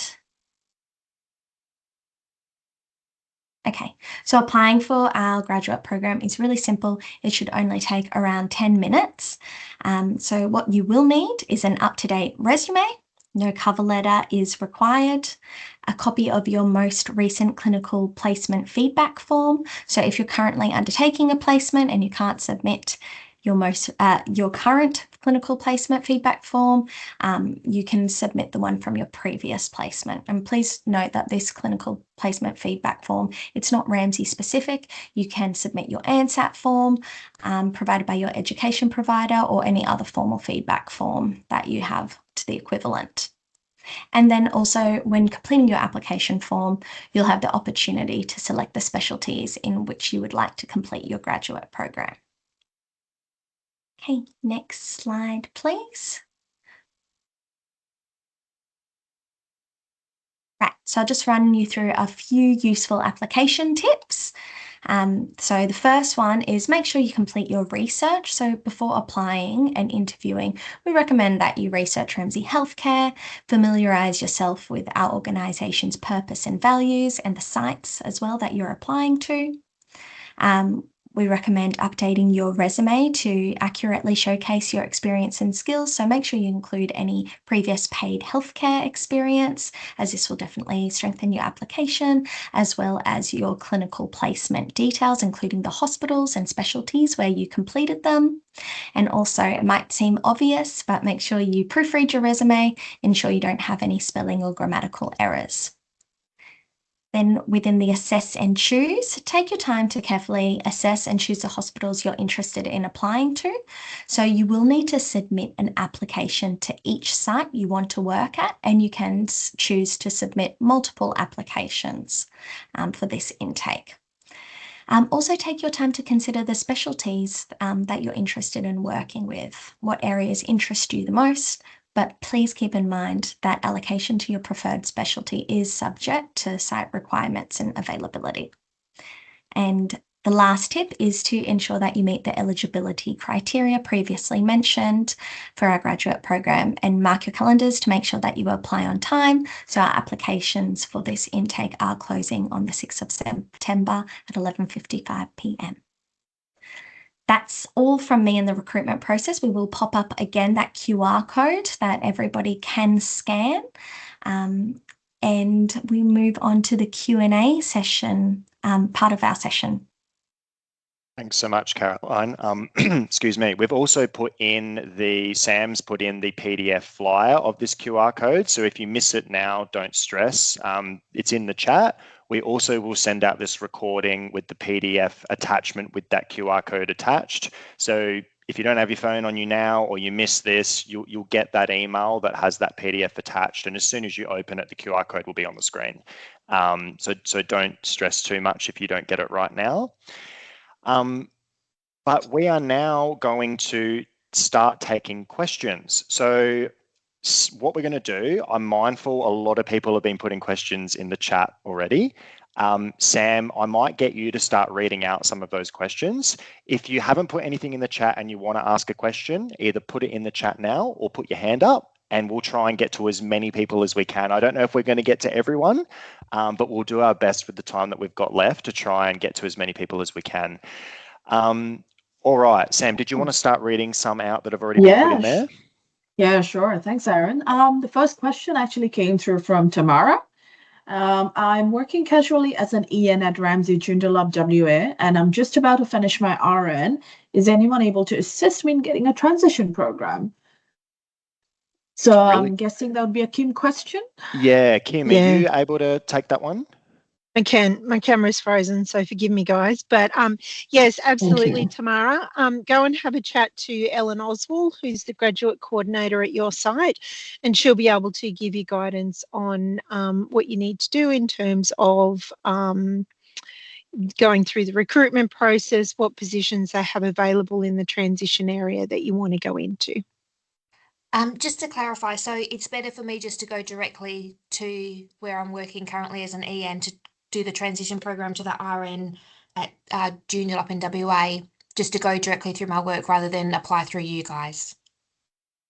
Okay, so applying for our graduate program is really simple. It should only take around 10 minutes. So what you will need is an up-to-date resume. No cover letter is required. A copy of your most recent clinical placement feedback form. So if you're currently undertaking a placement and you can't submit your current clinical placement feedback form, you can submit the one from your previous placement. And please note that this clinical placement feedback form, it's not Ramsay specific. You can submit your ANSAT form provided by your education provider or any other formal feedback form that you have to the equivalent. And then also when completing your application form, you'll have the opportunity to select the specialties in which you would like to complete your graduate program. Okay, next slide, please. Right, so I'll just run you through a few useful application tips. So the first one is make sure you complete your research. So before applying and interviewing, we recommend that you research Ramsay Healthcare, familiarise yourself with our organisation's purpose and values and the sites as well that you're applying to. We recommend updating your resume to accurately showcase your experience and skills. So make sure you include any previous paid healthcare experience, as this will definitely strengthen your application, as well as your clinical placement details, including the hospitals and specialties where you completed them. And also, it might seem obvious, but make sure you proofread your resume, ensure you don't have any spelling or grammatical errors. Then within the assess and choose, take your time to carefully assess and choose the hospitals you're interested in applying to. So you will need to submit an application to each site you want to work at, and you can choose to submit multiple applications for this intake. Also take your time to consider the specialties that you're interested in working with, what areas interest you the most, but please keep in mind that allocation to your preferred specialty is subject to site requirements and availability. And the last tip is to ensure that you meet the eligibility criteria previously mentioned for our graduate program and mark your calendars to make sure that you apply on time. So our applications for this intake are closing on the 6th of September at 11:55 p.m. That's all from me in the recruitment process. We will pop up again that QR code that everybody can scan. And we move on to the Q&A session, part of our session. Thanks so much, Caroline. Excuse me. We've also Sam's put in the PDF flyer of this QR code. So if you miss it now, don't stress. It's in the chat. We also will send out this recording with the PDF attachment with that QR code attached. So if you don't have your phone on you now or you miss this, you'll get that email that has that PDF attached. And as soon as you open it, the QR code will be on the screen. So don't stress too much if you don't get it right now. But we are now going to start taking questions. So what we're going to do, I'm mindful a lot of people have been putting questions in the chat already. Sam, I might get you to start reading out some of those questions. If you haven't put anything in the chat and you want to ask a question, either put it in the chat now or put your hand up and we'll try and get to as many people as we can. I don't know if we're going to get to everyone, but we'll do our best with the time that we've got left to try and get to as many people as we can. All right, Sam, did you want to start reading some out that have already been put in there? Yeah, sure. Thanks, Aaron. The first question actually came through from Tamara. I'm working casually as an EN at Ramsay Joondalup WA, and I'm just about to finish my RN. Is anyone able to assist me in getting a transition program? So really? I'm guessing that would be a Kim question. Yeah, Kim, are you able to take that one? My camera's frozen, so forgive me, guys. But yes, absolutely, you. Tamara. Go and have a chat to Ellen Oswald, who's the graduate coordinator at your site, and she'll be able to give you guidance on what you need to do in terms of going through the recruitment process, what positions they have available in the transition area that you want to go into. Just to clarify, so it's better for me just to go directly to where I'm working currently as an EN to do the transition program to the RN at Junior up in WA, just to go directly through my work rather than apply through you guys.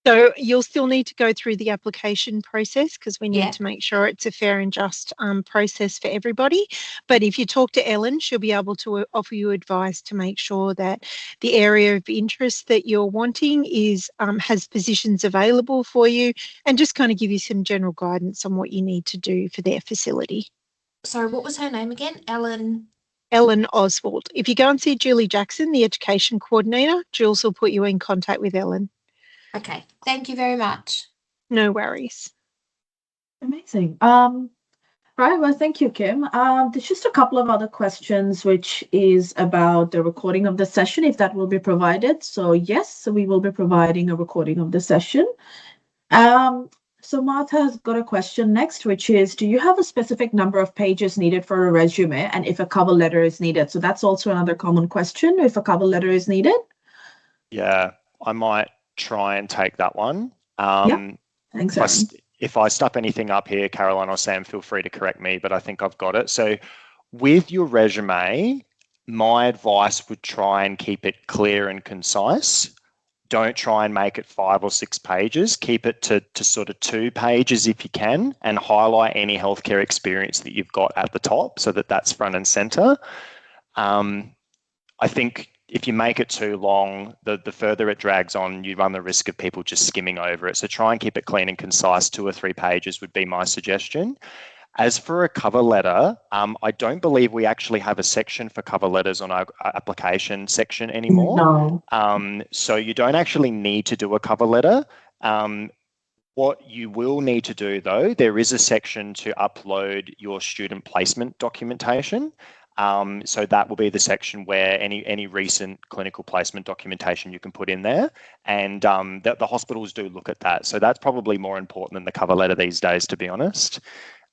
So you'll still need to go through the application process because we need Yeah. to make sure it's a fair and just process for everybody. But if you talk to Ellen, she'll be able to offer you advice to make sure that the area of interest that you're wanting is has positions available for you, and just kind of give you some general guidance on what you need to do for their facility. Sorry, what was her name again? Ellen Oswald. If you go and see Julie Jackson, the education coordinator, Jules will put you in contact with Ellen. Okay, thank you very much. No worries. Amazing. Right, well, thank you, Kim. There's just a couple of other questions, which is about the recording of the session, if that will be provided. So yes, we will be providing a recording of the session. So Martha has got a question next, which is, do you have a specific number of pages needed for a resume and if a cover letter is needed? So that's also another common question, if a cover letter is needed. Yeah, I might try and take that one. Thanks, Aaron. If I stuff anything up here, Caroline or Sam, feel free to correct me, but I think I've got it. So with your resume, my advice would try and keep it clear and concise. Don't try and make it 5 or 6 pages. Keep it to sort of 2 pages if you can, and highlight any healthcare experience that you've got at the top so that that's front and center. I think if you make it too long, the further it drags on, you run the risk of people just skimming over it. So try and keep it clean and concise. 2 or 3 pages would be my suggestion. As for a cover letter, I don't believe we actually have a section for cover letters on our application section anymore. No. So you don't actually need to do a cover letter. What you will need to do, though, there is a section to upload your student placement documentation. So that will be the section where any recent clinical placement documentation you can put in there, and the hospitals do look at that. So that's probably more important than the cover letter these days, to be honest.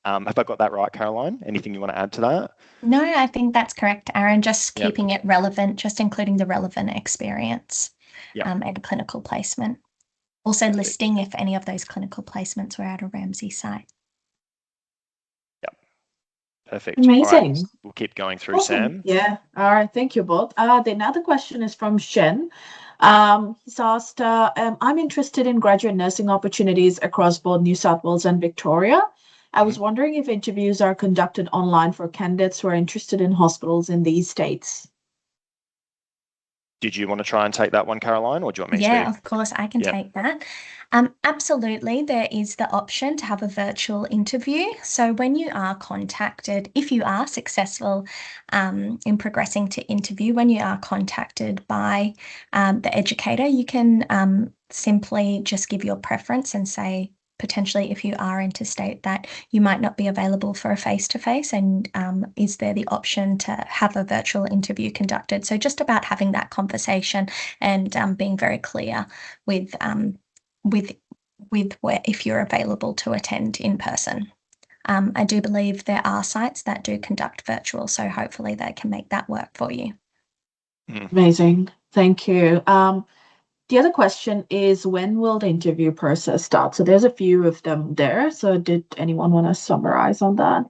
Have I got that right, Caroline? Anything you want to add to that? No, I think that's correct, Aaron. Just keeping it relevant, just including the relevant experience and clinical placement. Also listing if any of those clinical placements were at a Ramsay site. Perfect. Amazing. Right, we'll keep going through, Awesome. Sam. Yeah. All right. Thank you both. The another question is from Shen. He's asked, I'm interested in graduate nursing opportunities across both New South Wales and Victoria. I was wondering if interviews are conducted online for candidates who are interested in hospitals in these states. Did you want to try and take that one, Caroline, or do you want me to? Yeah, of course, I can take that. Absolutely, there is the option to have a virtual interview. So when you are contacted, if you are successful in progressing to interview, when you are contacted by the educator, you can simply just give your preference and say, potentially, if you are interstate, that you might not be available for a face-to-face, and is there the option to have a virtual interview conducted? So just about having that conversation and being very clear with where, if you're available to attend in person. I do believe there are sites that do conduct virtual, so hopefully they can make that work for you. Amazing. Thank you. The other question is, when will the interview process start? So there's a few of them there. So did anyone want to summarize on that?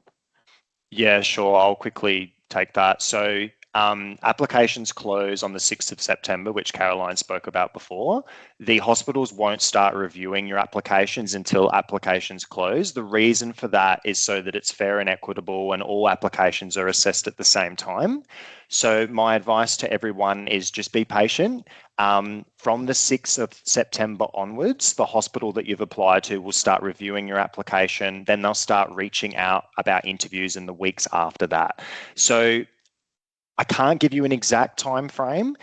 Yeah, sure. I'll quickly take that. So applications close on the 6th of September, which Caroline spoke about before. The hospitals won't start reviewing your applications until applications close. The reason for that is so that it's fair and equitable and all applications are assessed at the same time. So my advice to everyone is just be patient. From the 6th of September onwards, the hospital that you've applied to will start reviewing your application. Then they'll start reaching out about interviews in the weeks after that. So I can't give you an exact time frame.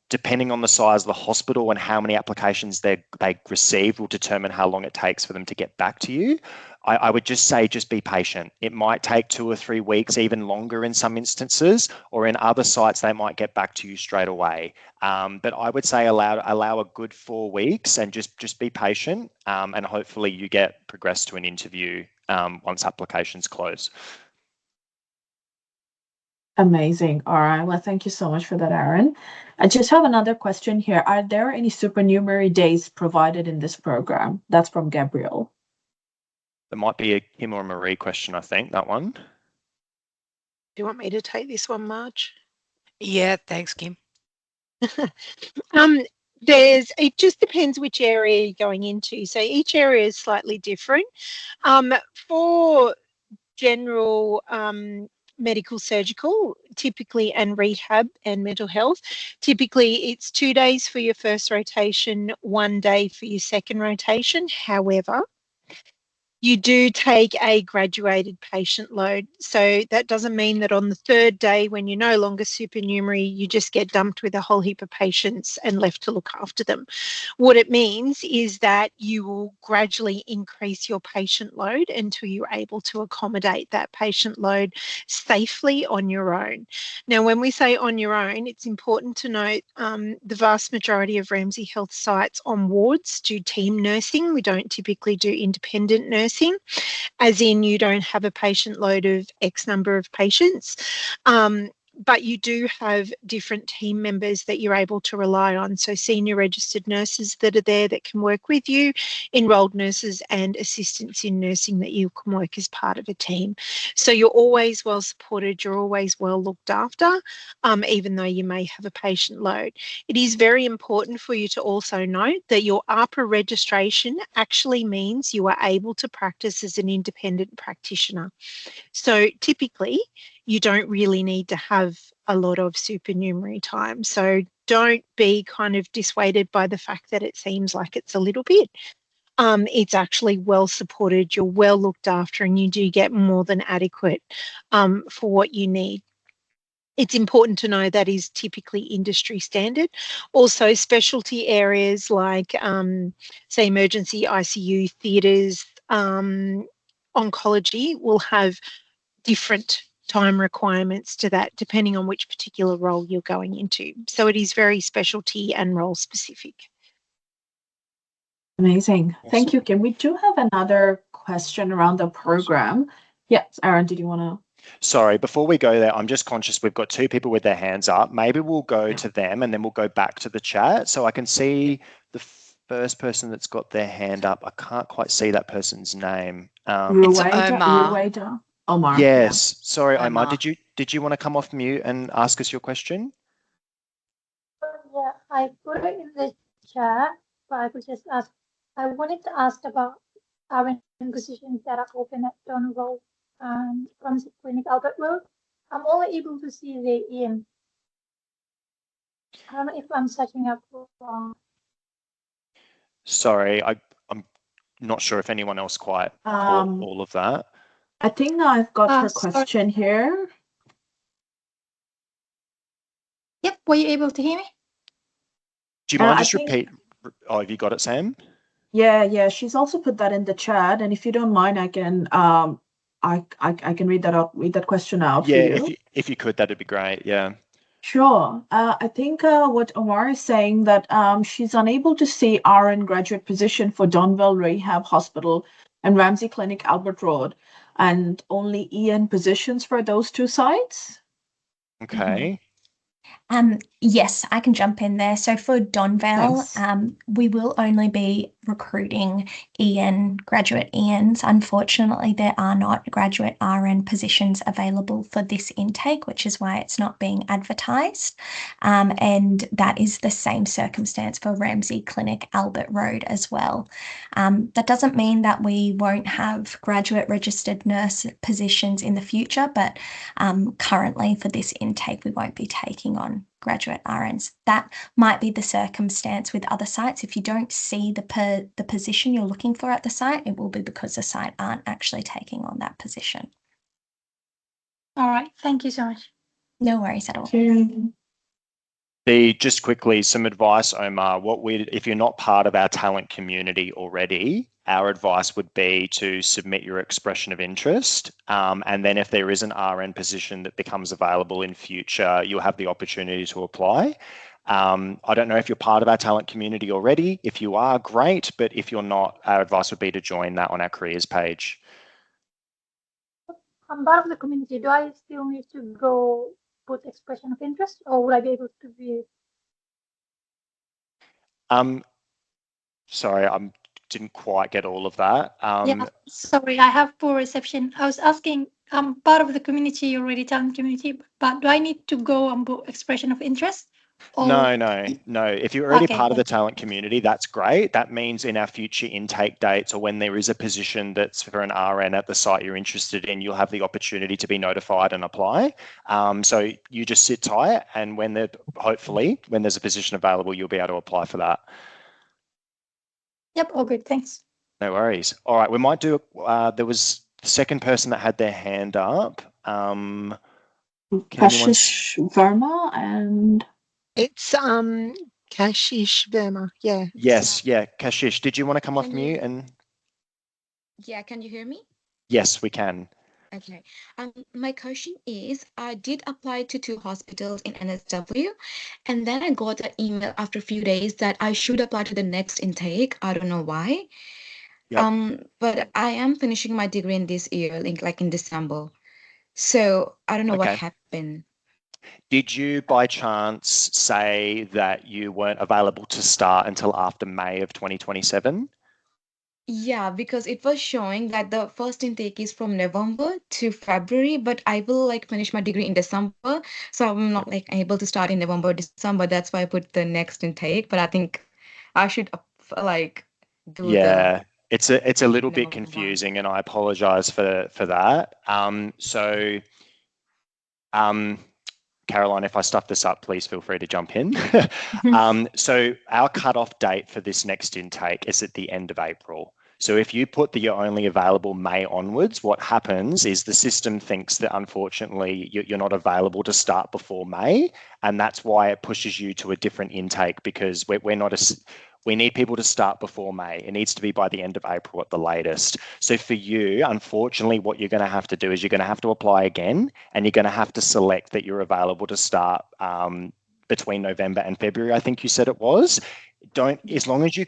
Depending on the size of the hospital and how many applications they received will determine how long it takes for them to get back to you. I would just say just be patient. It might take 2 or 3 weeks, even longer in some instances, or in other sites they might get back to you straight away. But I would say allow a good 4 weeks and just be patient, and hopefully you get progressed to an interview once applications close. Amazing. All right. Well, thank you so much for that, Aaron. I just have another question here. Are there any supernumerary days provided in this program? That's from Gabriel. There might be a Kim or Marie question, I think, that one. Do you want me to take this one, Marge? Yeah, thanks, Kim. It just depends which area you're going into. So each area is slightly different. For general medical surgical, typically, and rehab and mental health, typically it's 2 days for your first rotation, 1 day for your second rotation. However, you do take a graduated patient load. So that doesn't mean that on the 3rd day, when you're no longer supernumerary, you just get dumped with a whole heap of patients and left to look after them. What it means is that you will gradually increase your patient load until you're able to accommodate that patient load safely on your own. Now, when we say on your own, it's important to note the vast majority of Ramsay Health sites on wards do team nursing. We don't typically do independent nursing, as in you don't have a patient load of X number of patients. But you do have different team members that you're able to rely on. So senior registered nurses that are there that can work with you, enrolled nurses and assistants in nursing that you can work as part of a team. So you're always well supported, you're always well looked after, even though you may have a patient load. It is very important for you to also note that your ARPA registration actually means you are able to practice as an independent practitioner. So typically, you don't really need to have a lot of supernumerary time. So don't be kind of dissuaded by the fact that it seems like it's a little bit. It's actually well supported, you're well looked after, and you do get more than adequate for what you need. It's important to know that is typically industry standard. Also, specialty areas like, say, emergency ICU, theatres, oncology will have different time requirements to that depending on which particular role you're going into. So it is very specialty and role specific. Amazing. Awesome. Thank you, Kim. We do have another question around the program. Yes, Aaron, did you want to? Sorry, before we go there, I'm just conscious we've got 2 people with their hands up. Maybe we'll go to them and then we'll go back to the chat. So I can see the first person that's got their hand up. I can't quite see that person's name. It's Omar. Ruwaida? Omar. Yes. Yeah. Sorry, Omar. Omar. Did you want to come off mute and ask us your question? Yeah, I put it in the chat, but I could just ask. I wanted to ask about RN positions that are open at Donville and Pharmacy Clinic Albert Road. I'm only able to see the EM. I don't know if I'm searching up wrong. Sorry, I'm not sure if anyone else quite caught all of that. I think I've got her question here. Yep, were you able to hear me? Do you mind just repeat? Oh, have you got it, Sam? Yeah. She's also put that in the chat, and if you don't mind, I can I can read that out. Read that question out. Yeah, for you. if you could, that'd be great. Yeah. Sure. I think what Omar is saying that she's unable to see RN graduate position for Donville Rehab Hospital and Ramsay Clinic Albert Road, and only EN positions for those 2 sites. Okay. Yes, I can jump in there. So for Donville, Thanks. we will only be recruiting graduate ENs. Unfortunately, there are not graduate RN positions available for this intake, which is why it's not being advertised. And that is the same circumstance for Ramsay Clinic Albert Road as well. That doesn't mean that we won't have graduate registered nurse positions in the future, but currently for this intake, we won't be taking on graduate RNs. That might be the circumstance with other sites. If you don't see the position you're looking for at the site, it will be because the site aren't actually taking on that position. All right, thank you so much. No worries at all. Just quickly, some advice, Omar. If you're not part of our talent community already, our advice would be to submit your expression of interest. And then if there is an RN position that becomes available in future, you'll have the opportunity to apply. I don't know if you're part of our talent community already. If you are, great. But if you're not, our advice would be to join that on our careers page. I'm part of the community. Do I still need to go put expression of interest, or would I be able to view? Sorry, I didn't quite get all of that. Yeah, sorry, I have poor reception. I was asking, I'm part of the community already, talent community, but do I need to go and put expression of interest? No. If you're already Okay, part of the talent community, that's great. That means in our future intake dates, or when there is a position that's for an RN at the site you're interested in, you'll have the opportunity to be notified and apply. So you just sit tight, and hopefully when there's a position available, you'll be able to apply for that. Yep, all good, thanks. No worries. All right, we might do, there was the second person that had their hand up. Kashish Verma and... It's Kashish Verma, yeah. Yes, yeah. Kashish, did you want to come off mute and... Yeah, can you hear me? Yes, we can. Okay. My question is, I did apply to 2 hospitals in NSW, and then I got an email after a few days that I should apply to the next intake. I don't know why. Yep. But I am finishing my degree in this year, like in December. So I don't know what happened. Did you by chance say that you weren't available to start until after May of 2027? Yeah, because it was showing that the first intake is from November to February, but I will like finish my degree in December. So I'm not like able to start in November, December. That's why I put the next intake. But I think I should like do Yeah, it's a little bit November. confusing, and I apologize for that. Caroline, if I stuff this up, please feel free to jump in. So our cutoff date for this next intake is at the end of April. So if you put that you're only available May onwards, what happens is the system thinks that unfortunately you're not available to start before May, and that's why it pushes you to a different intake, because we need people to start before May. It needs to be by the end of April at the latest. So for you, unfortunately, what you're going to have to do is you're going to have to apply again, and you're going to have to select that you're available to start between November and February, I think you said it was. As long as you've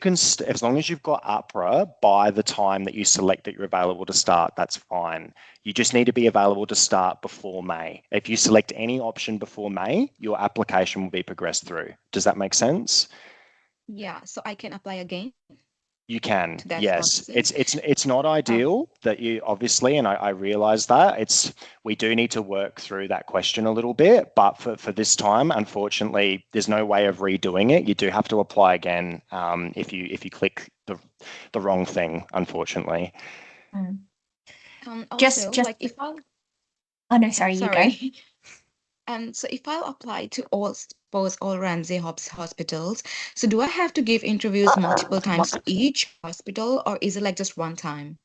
got APRA by the time that you select that you're available to start, that's fine. You just need to be available to start before May. If you select any option before May, your application will be progressed through. Does that make sense? Yeah, so I can apply again. You can, That's yes. possible. It's not ideal that you obviously, and I realize that we do need to work through that question a little bit, but for this time, unfortunately, there's no way of redoing it. You do have to apply again if you click the wrong thing, unfortunately. Also, like if I Oh no, sorry, you go. So if I apply to all Ramsay hospitals, so do I have to give interviews multiple times to each hospital, or is it like just one time?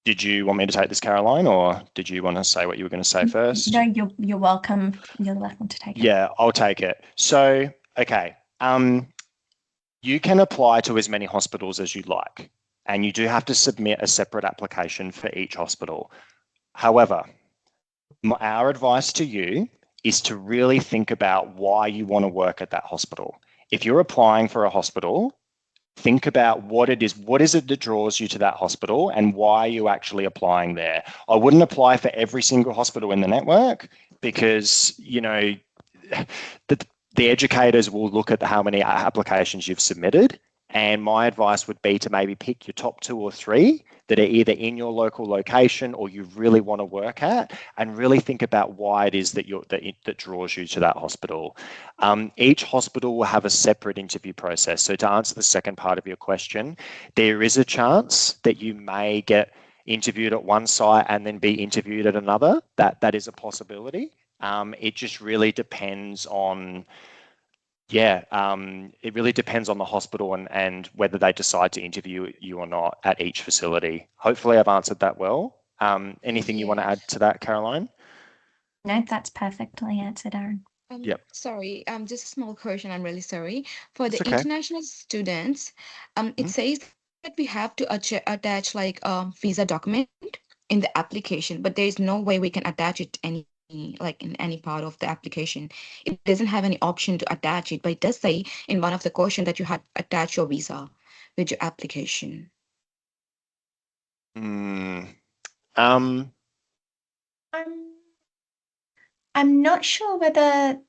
Did you want me to take this, Caroline, or did you want to say what you were going to say first? No, you're welcome. You're welcome to take it. Yeah, I'll take it. So, okay. You can apply to as many hospitals as you like, and you do have to submit a separate application for each hospital. However, our advice to you is to really think about why you want to work at that hospital. If you're applying for a hospital, think about what it is. What is it that draws you to that hospital, and why are you actually applying there? I wouldn't apply for every single hospital in the network, because, you know, the educators will look at how many applications you've submitted. And my advice would be to maybe pick your top 2 or 3 that are either in your local location or you really want to work at, and really think about why it is that that draws you to that hospital. Each hospital will have a separate interview process. So to answer the second part of your question, there is a chance that you may get interviewed at one site and then be interviewed at another. That is a possibility. It just really depends on it really depends on the hospital and whether they decide to interview you or not at each facility. Hopefully I've answered that well. Anything you want to add to that, Caroline? No, that's perfectly answered, Aaron. Yep. Sorry, just a small question. I'm really sorry. For the okay. international students, it says we have to attach like a visa document in the application, but there is no way we can attach it like in any part of the application. It doesn't have any option to attach it, but it does say in one of the questions that you had attach your visa with your application. Um, I'm not sure whether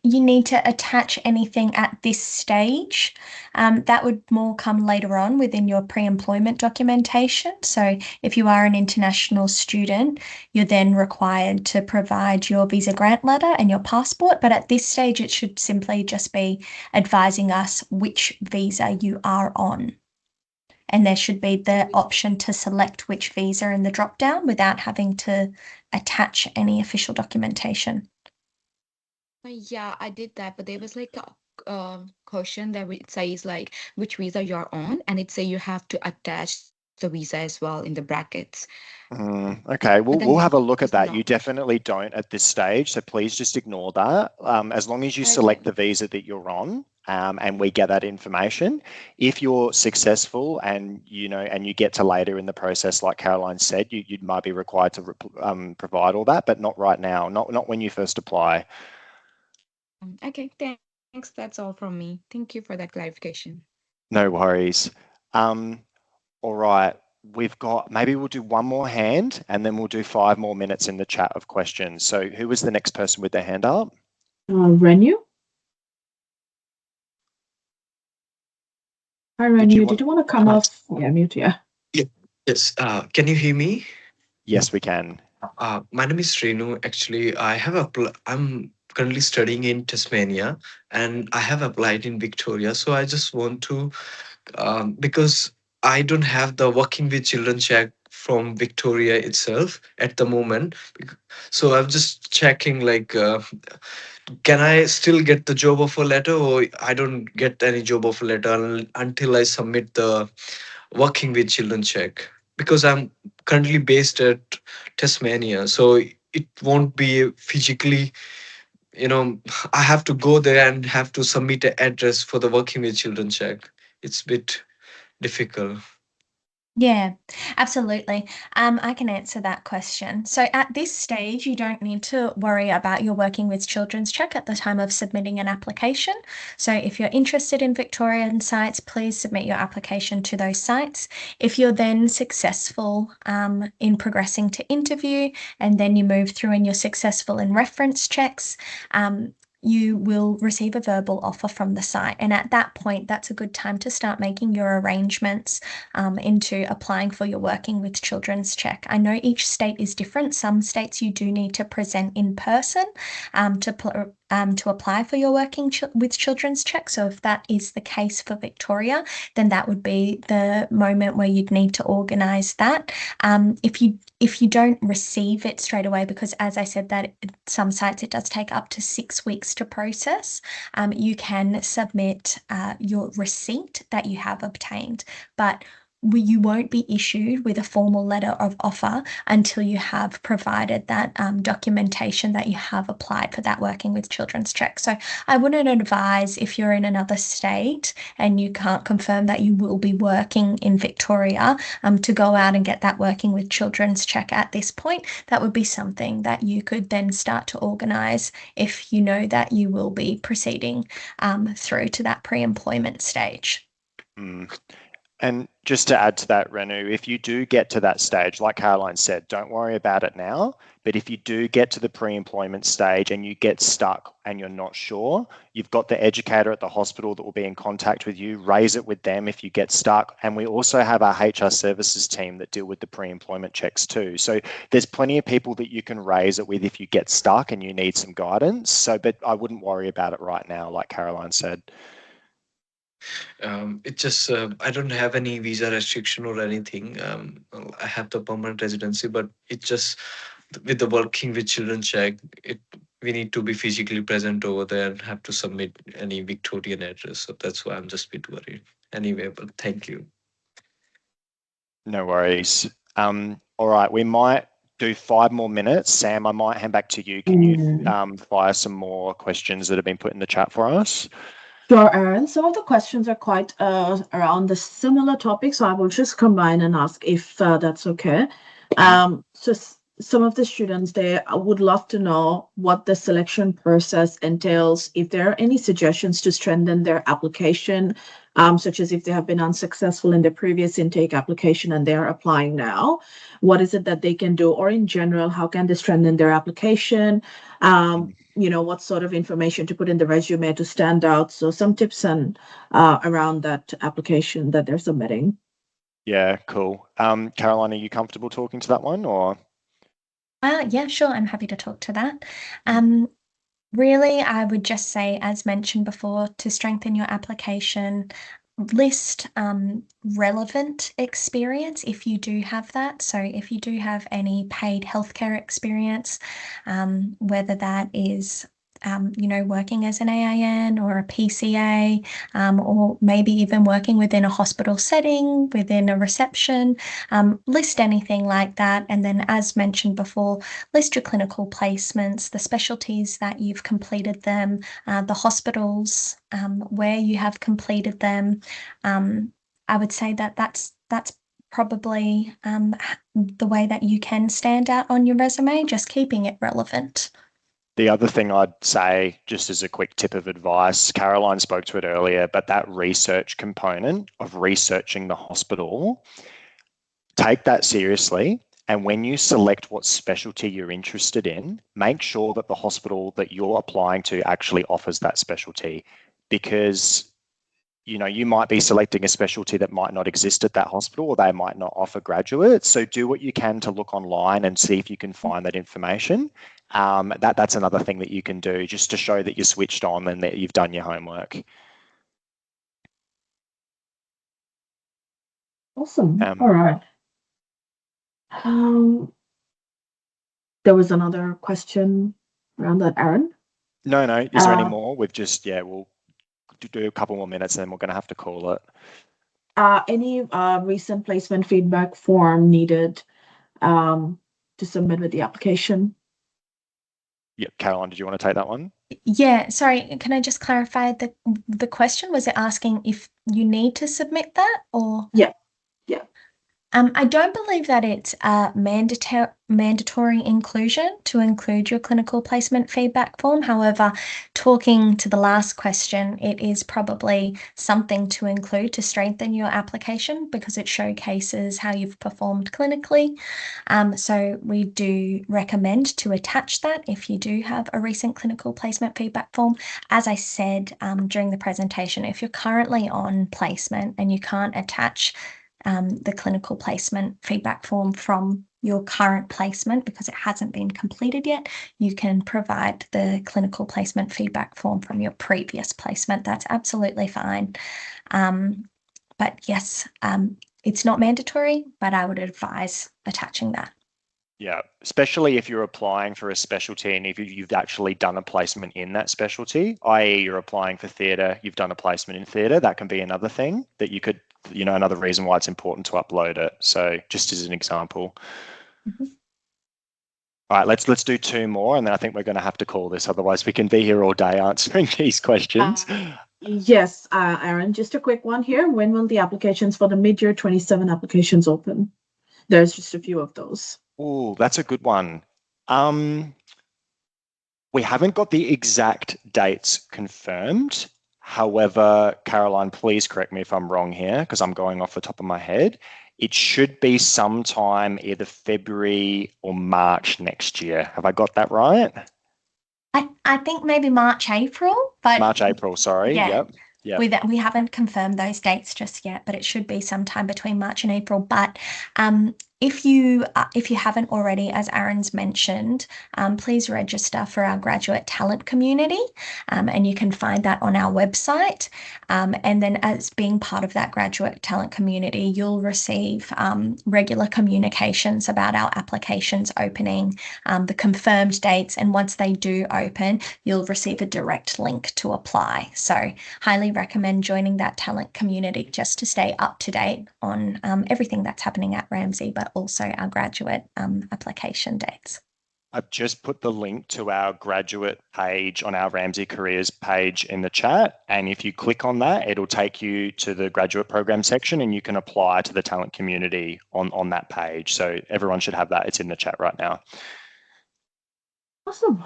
you need to attach anything at this stage. That would more come later on within your pre-employment documentation. So if you are an international student, you're then required to provide your visa grant letter and your passport. But at this stage, it should simply just be advising us which visa you are on. And there should be the option to select which visa in the drop down without having to attach any official documentation. Yeah, I did that, but there was like a question that it says like which visa you're on, and it say you have to attach the visa as well in the brackets. Okay, we'll have a look at that. You definitely don't at this stage, so please just ignore that. As long as you select the visa that you're on, and we get that information. If you're successful and you get to later in the process, like Caroline said, you might be required to provide all that, but not right now, not when you first apply. Okay, thanks. That's all from me. Thank you for that clarification. No worries. All right. Maybe we'll do one more hand and then we'll do 5 more minutes in the chat of questions. So who was the next person with their hand up? Renu? Hi, Renu. Did you want to come off? Yeah, mute, yeah. Yes. Can you hear me? Yes, we can. My name is Renu. Actually, I'm currently studying in Tasmania and I have applied in Victoria. So I just want to, because I don't have the working with children check from Victoria itself at the moment. So I'm just checking like, can I still get the job offer letter, or I don't get any job offer letter until I submit the working with children check? Because I'm currently based at Tasmania, so it won't be physically, I have to go there and have to submit an address for the working with children check. It's a bit difficult. Yeah, absolutely. I can answer that question. So at this stage, you don't need to worry about your working with children's check at the time of submitting an application. So if you're interested in Victorian sites, please submit your application to those sites. If you're then successful in progressing to interview, and then you move through and you're successful in reference checks, you will receive a verbal offer from the site. And at that point, that's a good time to start making your arrangements into applying for your working with children's check. I know each state is different. Some states you do need to present in person to apply for your working with children's check. So if that is the case for Victoria, then that would be the moment where you'd need to organise that. If you don't receive it straight away, because as I said, that some sites it does take up to 6 weeks to process, you can submit your receipt that you have obtained, but you won't be issued with a formal letter of offer until you have provided that documentation that you have applied for that working with children's check. So I wouldn't advise, if you're in another state and you can't confirm that you will be working in Victoria, to go out and get that working with children's check at this point. That would be something that you could then start to organise if you know that you will be proceeding through to that pre-employment stage. And just to add to that, Renu, if you do get to that stage, like Caroline said, don't worry about it now. But if you do get to the pre-employment stage and you get stuck and you're not sure, you've got the educator at the hospital that will be in contact with you. Raise it with them if you get stuck. And we also have our HR services team that deal with the pre-employment checks too. So there's plenty of people that you can raise it with if you get stuck and you need some guidance. So, but I wouldn't worry about it right now, like Caroline said. It just I don't have any visa restriction or anything. I have the permanent residency, but it just with the working with children check, we need to be physically present over there and have to submit any Victorian address. So that's why I'm just a bit worried. Anyway, but thank you. No worries. All right, we might do 5 more minutes. Sam, I might hand back to you. Can you fire some more questions that have been put in the chat for us? Sure, Aaron. Some of the questions are quite around the similar topic, so I will just combine and ask if that's okay. Some of the students there would love to know what the selection process entails, if there are any suggestions to strengthen their application, such as if they have been unsuccessful in the previous intake application and they are applying now, what is it that they can do? Or in general, how can they strengthen their application? What sort of information to put in the resume to stand out. So some tips and around that application that they're submitting. Yeah, cool. Caroline, are you comfortable talking to that one or? Yeah, sure. I'm happy to talk to that. Really, I would just say, as mentioned before, to strengthen your application, list relevant experience if you do have that. So if you do have any paid healthcare experience, whether that is working as an AIN or a PCA, or maybe even working within a hospital setting, within a reception, list anything like that. And then, as mentioned before, list your clinical placements, the specialties that you've completed them, the hospitals where you have completed them. I would say that that's probably the way that you can stand out on your resume, just keeping it relevant. The other thing I'd say, just as a quick tip of advice, Caroline spoke to it earlier, but that research component of researching the hospital, take that seriously. And when you select what specialty you're interested in, make sure that the hospital that you're applying to actually offers that specialty, because you might be selecting a specialty that might not exist at that hospital, or they might not offer graduates. So do what you can to look online and see if you can find that information. That's another thing that you can do just to show that you're switched on and that you've done your homework. Awesome. All right. There was another question around that, Aaron? No. Is there any more? We've just, we'll do a couple more minutes and then we're going to have to call it. Any recent placement feedback form needed to submit with the application? Yeah, Caroline, did you want to take that one? Yeah, sorry, can I just clarify the question? Was it asking if you need to submit that or? Yeah. I don't believe that it's a mandatory inclusion to include your clinical placement feedback form. However, talking to the last question, it is probably something to include to strengthen your application because it showcases how you've performed clinically. So we do recommend to attach that if you do have a recent clinical placement feedback form. As I said during the presentation, if you're currently on placement and you can't attach the clinical placement feedback form from your current placement because it hasn't been completed yet, you can provide the clinical placement feedback form from your previous placement. That's absolutely fine. But yes, it's not mandatory, but I would advise attaching that. Yeah, especially if you're applying for a specialty and if you've actually done a placement in that specialty, i.e. you're applying for theatre, you've done a placement in theatre, that can be another thing that you could, another reason why it's important to upload it. So just as an example. Mm-hmm. All right, let's do two more and then I think we're going to have to call this, otherwise we can be here all day answering these questions. Yes, Aaron, just a quick one here. When will the applications for the mid-year 27 applications open? There's just a few of those. Oh, that's a good one. We haven't got the exact dates confirmed. However, Caroline, please correct me if I'm wrong here because I'm going off the top of my head. It should be sometime either February or March next year. Have I got that right? I think maybe March, April, but March, April, sorry. Yeah. Yep. We haven't confirmed those dates just yet, but it should be sometime between March and April. But if you haven't already, as Aaron's mentioned, please register for our graduate talent community, and you can find that on our website. And then, as being part of that graduate talent community, you'll receive regular communications about our applications opening, the confirmed dates, and once they do open, you'll receive a direct link to apply. So, highly recommend joining that talent community just to stay up to date on everything that's happening at Ramsay, but also our graduate application dates. I've just put the link to our graduate page on our Ramsay Careers page in the chat. And if you click on that, it'll take you to the graduate program section and you can apply to the talent community on that page. So everyone should have that. It's in the chat right now. Awesome.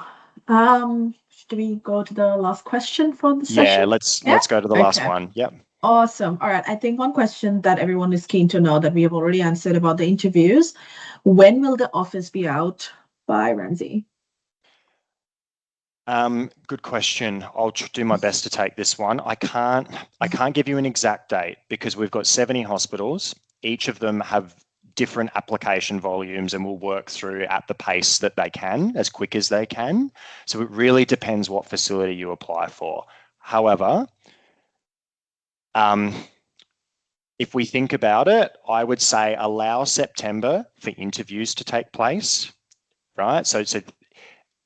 Should we go to the last question for the session? Yeah, let's go to the last one. Yep. Awesome. All right. I think one question that everyone is keen to know that we have already answered about the interviews. When will the office be out by, Ramsay? Good question. I'll do my best to take this one. I can't give you an exact date because we've got 70 hospitals. Each of them have different application volumes and will work through at the pace that they can, as quick as they can. So it really depends what facility you apply for. However, if we think about it, I would say allow September for interviews to take place, right? So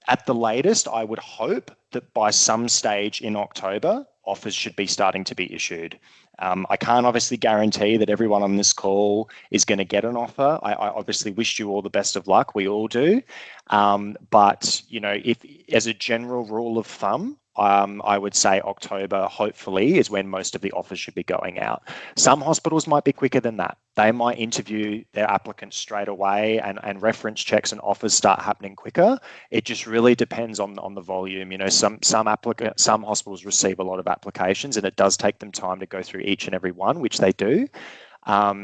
at the latest, I would hope that by some stage in October, offers should be starting to be issued. I can't obviously guarantee that everyone on this call is going to get an offer. I obviously wish you all the best of luck. We all do. But, you know, if as a general rule of thumb, I would say October, hopefully, is when most of the offers should be going out. Some hospitals might be quicker than that. They might interview their applicants straight away and reference checks and offers start happening quicker. It just really depends on the volume. You know, some hospitals receive a lot of applications and it does take them time to go through each and every one, which they do.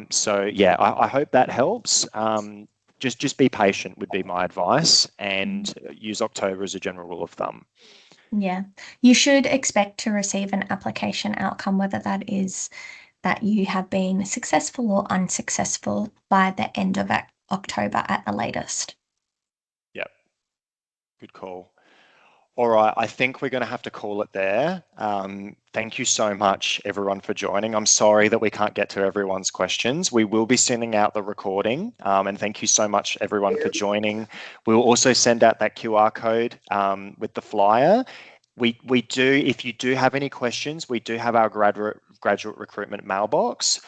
So yeah, I hope that helps. Just be patient would be my advice and use October as a general rule of thumb. Yeah, you should expect to receive an application outcome, whether that is that you have been successful or unsuccessful by the end of October at the latest. Yep, good call. All right, I think we're going to have to call it there. Thank you so much, everyone, for joining. I'm sorry that we can't get to everyone's questions. We will be sending out the recording, and thank you so much, everyone, for joining. We'll also send out that QR code with the flyer. We do, if you do have any questions, we do have our graduate recruitment mailbox.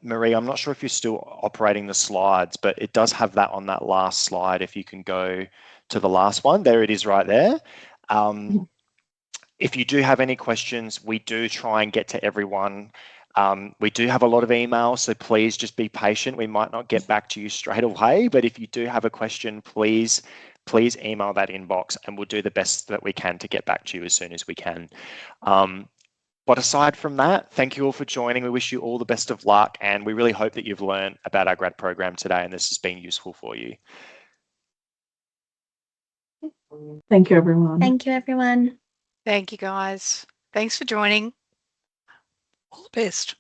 Marie, I'm not sure if you're still operating the slides, but it does have that on that last slide. If you can go to the last one, there it is right there. If you do have any questions, we do try and get to everyone. We do have a lot of emails, so please just be patient. We might not get back to you straight away, but if you do have a question, please email that inbox and we'll do the best that we can to get back to you as soon as we can. But aside from that, thank you all for joining. We wish you all the best of luck and we really hope that you've learned about our grad program today and this has been useful for you. Thank you, everyone. Thank you, everyone. Thank you, guys. Thanks for joining. All the best.